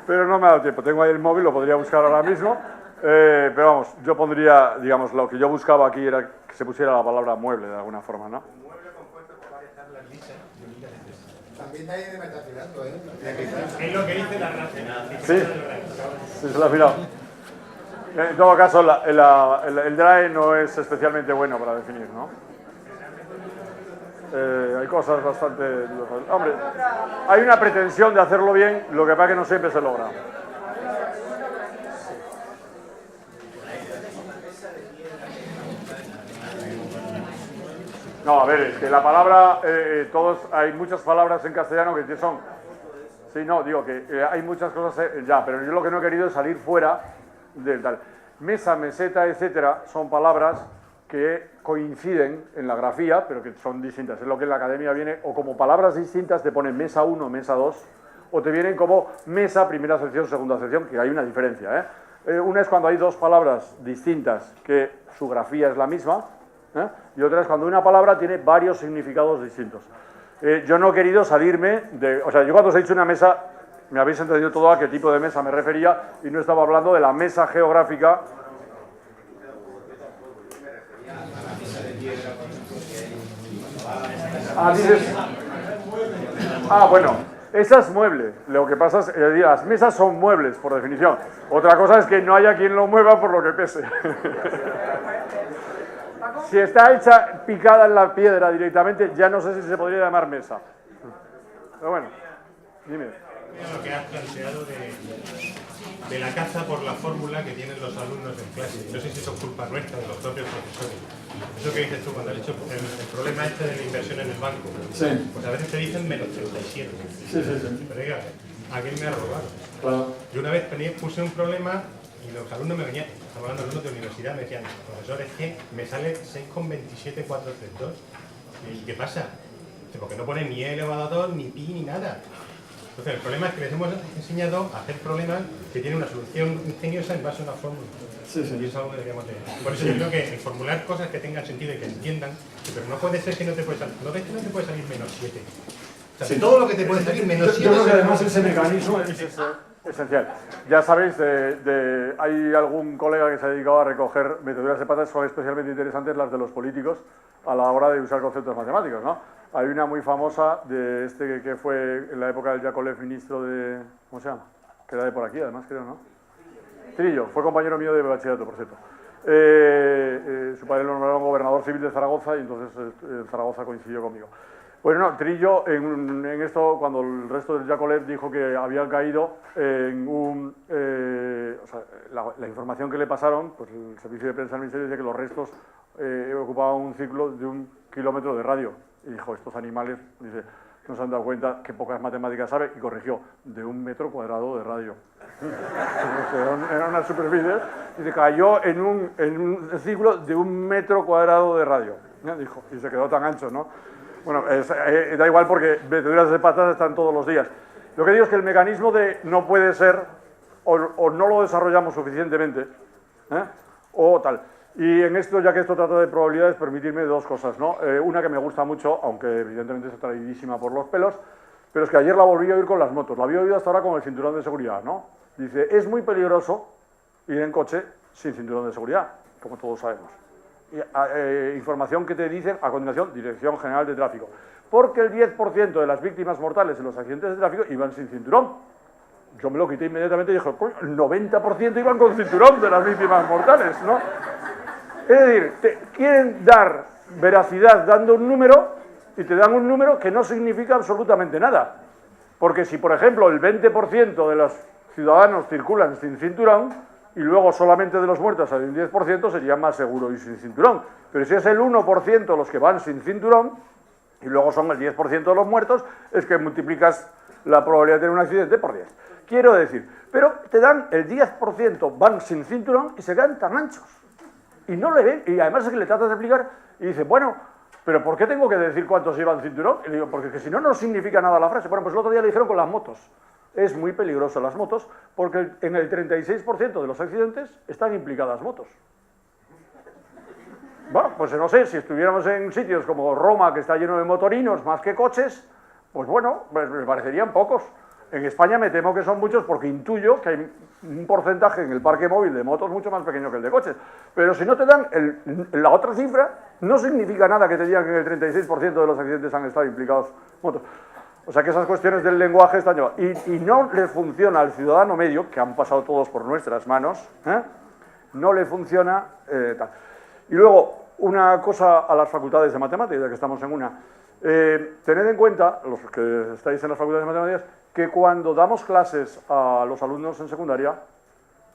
[SPEAKER 2] Pero no me ha dado tiempo. Tengo ahí el móvil, lo podría buscar ahora mismo. Pero vamos, yo pondría, digamos, lo que yo buscaba aquí era que se pusiera la palabra mueble de alguna forma, ¿no?
[SPEAKER 3] Un mueble compuesto por varias tablas lisas y unidas entre sí. También nadie me está tirando, ¿eh?
[SPEAKER 7] Es lo que dice la racional.
[SPEAKER 2] Sí, se lo ha mirado. En todo caso, el DRAE no es especialmente bueno para definir, ¿no? Hay cosas bastante... Hombre, hay una pretensión de hacerlo bien, lo que pasa es que no siempre se logra. No, a ver, es que la palabra, hay muchas palabras en castellano que son... Sí, no, digo que hay muchas cosas ya, pero yo lo que no he querido es salir fuera del tal. Mesa, meseta, etcétera, son palabras que coinciden en la grafía, pero que son distintas. Es lo que en la academia viene, o como palabras distintas te ponen mesa 1, mesa 2, o te vienen como mesa, primera acepción, segunda acepción, que hay una diferencia, Una es cuando hay dos palabras distintas que su grafía es la misma, y otra es cuando una palabra tiene varios significados distintos. Yo no he querido salirme de... O sea, yo cuando os he dicho una mesa, me habéis entendido todo a qué tipo de mesa me refería, y no estaba hablando de la mesa geográfica. Bueno, esa es mueble. Lo que pasa es que las mesas son muebles, por definición. Otra cosa es que no haya quien lo mueva por lo que pese. Si está hecha picada en la piedra directamente, ya no sé si se podría llamar mesa. Pero bueno, dime.
[SPEAKER 7] Lo que has planteado de la caza por la fórmula que tienen los alumnos en clase. No sé si eso es culpa nuestra, de los propios profesores. Eso que dices tú, cuando has dicho el problema este de la inversión en el banco,
[SPEAKER 2] Sí.
[SPEAKER 7] pues a veces te dicen menos 37.
[SPEAKER 2] Sí.
[SPEAKER 7] Pero diga, ¿a quién me ha robado?
[SPEAKER 2] Claro.
[SPEAKER 7] Yo una vez puse un problema y los alumnos me venían, estamos hablando de alumnos de universidad, me decían, profesor, es que me sale 6,27432. ¿Y qué pasa? Porque no pone ni e elevado a 2, ni pi, ni nada. Entonces, el problema es que les hemos enseñado a hacer problemas que tienen una solución ingeniosa en base a una fórmula.
[SPEAKER 2] Sí.
[SPEAKER 7] Y eso es algo que deberíamos de... Por eso yo creo que el formular cosas que tengan sentido y que entiendan, pero no puede ser que no te puede salir, no ves que no te puede salir menos 7. O sea, de todo lo que te puede salir menos 7...
[SPEAKER 2] Yo creo que además ese mecanismo es esencial. Ya sabéis, hay algún colega que se ha dedicado a recoger meteduras de patas, son especialmente interesantes las de los políticos a la hora de usar conceptos matemáticos, ¿no? Hay una muy famosa de este que fue en la época del Yakolev, ministro de... ¿Cómo se llama? Que era de por aquí, además, creo, ¿no? Trillo, fue compañero mío de bachillerato, por cierto. Su padre lo nombraron gobernador civil de Zaragoza y entonces Zaragoza coincidió conmigo. Bueno, no, Trillo, en esto, cuando el resto del Yakolev dijo que habían caído en un... o sea, la información que le pasaron, pues el servicio de prensa del ministerio dice que los restos ocupaban un círculo de 1 kilómetro de radio. Y dijo, estos animales, dice, no se han dado cuenta que pocas matemáticas sabe, y corrigió, de 1 metro cuadrado de radio. Era una superficie, y se cayó en un círculo de 1 metro cuadrado de radio, dijo, y se quedó tan ancho, ¿no? Bueno, da igual porque meteduras de patas están todos los días. Lo que digo es que el mecanismo de no puede ser, o no lo desarrollamos suficientemente, o tal. Y en esto, ya que esto trata de probabilidades, permitirme dos cosas, ¿no? Una que me gusta mucho, aunque evidentemente está traidísima por los pelos, pero es que ayer la volví a oír con las motos. La había oído hasta ahora con el cinturón de seguridad, ¿no? Dice, es muy peligroso ir en coche sin cinturón de seguridad, como todos sabemos. Información que te dicen, a continuación, Dirección General de Tráfico. Porque el 10% de las víctimas mortales en los accidentes de tráfico iban sin cinturón. Yo me lo quité inmediatamente y dije, el 90% iban con cinturón de las víctimas mortales, ¿no? Es decir, te quieren dar veracidad dando un número y te dan un número que no significa absolutamente nada. Porque si, por ejemplo, el 20% de los ciudadanos circulan sin cinturón y luego solamente de los muertos hay un 10%, sería más seguro ir sin cinturón. Pero si es el 1% los que van sin cinturón y luego son el 10% de los muertos, es que multiplicas la probabilidad de tener un accidente por 10. Quiero decir, pero te dan el 10% van sin cinturón y se quedan tan anchos. Y no le ven, y además es que le tratas de explicar y dice, bueno, pero ¿por qué tengo que decir cuántos llevan cinturón? Y le digo, porque si no, no significa nada la frase. Bueno, pues el otro día le dijeron con las motos. Es muy peligroso las motos porque en el 36% de los accidentes están implicadas motos. Bueno, pues no sé, si estuviéramos en sitios como Roma, que está lleno de motorinos más que coches, pues bueno, pues me parecerían pocos. En España me temo que son muchos porque intuyo que hay un porcentaje en el parque móvil de motos mucho más pequeño que el de coches. Pero si no te dan la otra cifra, no significa nada que te digan que en el 36% de los accidentes han estado implicados motos. O sea que esas cuestiones del lenguaje están llevadas. Y no le funciona al ciudadano medio, que han pasado todos por nuestras manos, no le funciona tal. Y luego, una cosa a las facultades de matemáticas, ya que estamos en una. Tened en cuenta, los que estáis en las facultades de matemáticas, que cuando damos clases a los alumnos en secundaria,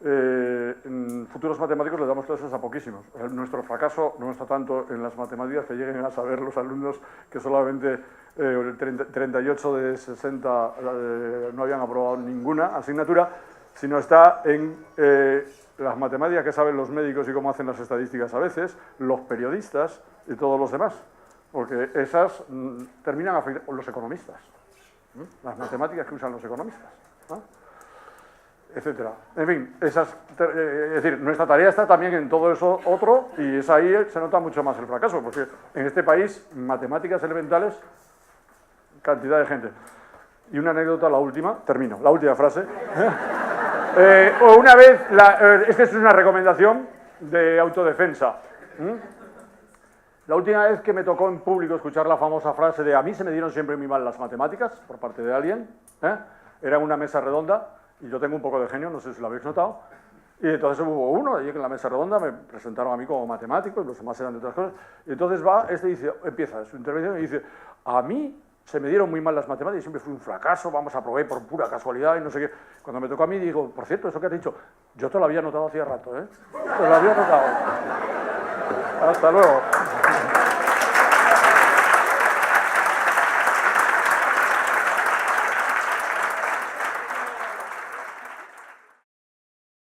[SPEAKER 2] en futuros matemáticos les damos clases a poquísimos. O sea, nuestro fracaso no está tanto en las matemáticas que lleguen a saber los alumnos que solamente 38 de 60 no habían aprobado ninguna asignatura, sino está en las matemáticas que saben los médicos y cómo hacen las estadísticas a veces, los periodistas y todos los demás, porque esas terminan afectando los economistas. Las matemáticas que usan los economistas, ¿no? Etcétera. En fin, es decir, nuestra tarea está también en todo eso otro y es ahí se nota mucho más el fracaso, porque en este país, matemáticas elementales, cantidad de gente. Y una anécdota, la última, termino, la última frase. Una vez, esta es una recomendación de autodefensa. La última vez que me tocó en público escuchar la famosa frase de a mí se me dieron siempre muy mal las matemáticas, por parte de alguien, era una mesa redonda, y yo tengo un poco de genio, no sé si lo habéis notado, y entonces hubo uno, allí en la mesa redonda me presentaron a mí como matemático, y los demás eran de otras cosas, y entonces va, dice, empieza su intervención y dice, a mí se me dieron muy mal las matemáticas, siempre fui un fracaso, vamos, aprobé por pura casualidad y no sé qué. Cuando me tocó a mí, digo, por cierto, eso que has dicho, yo te lo había notado hacía rato, ¿eh? Te lo había notado. Hasta luego.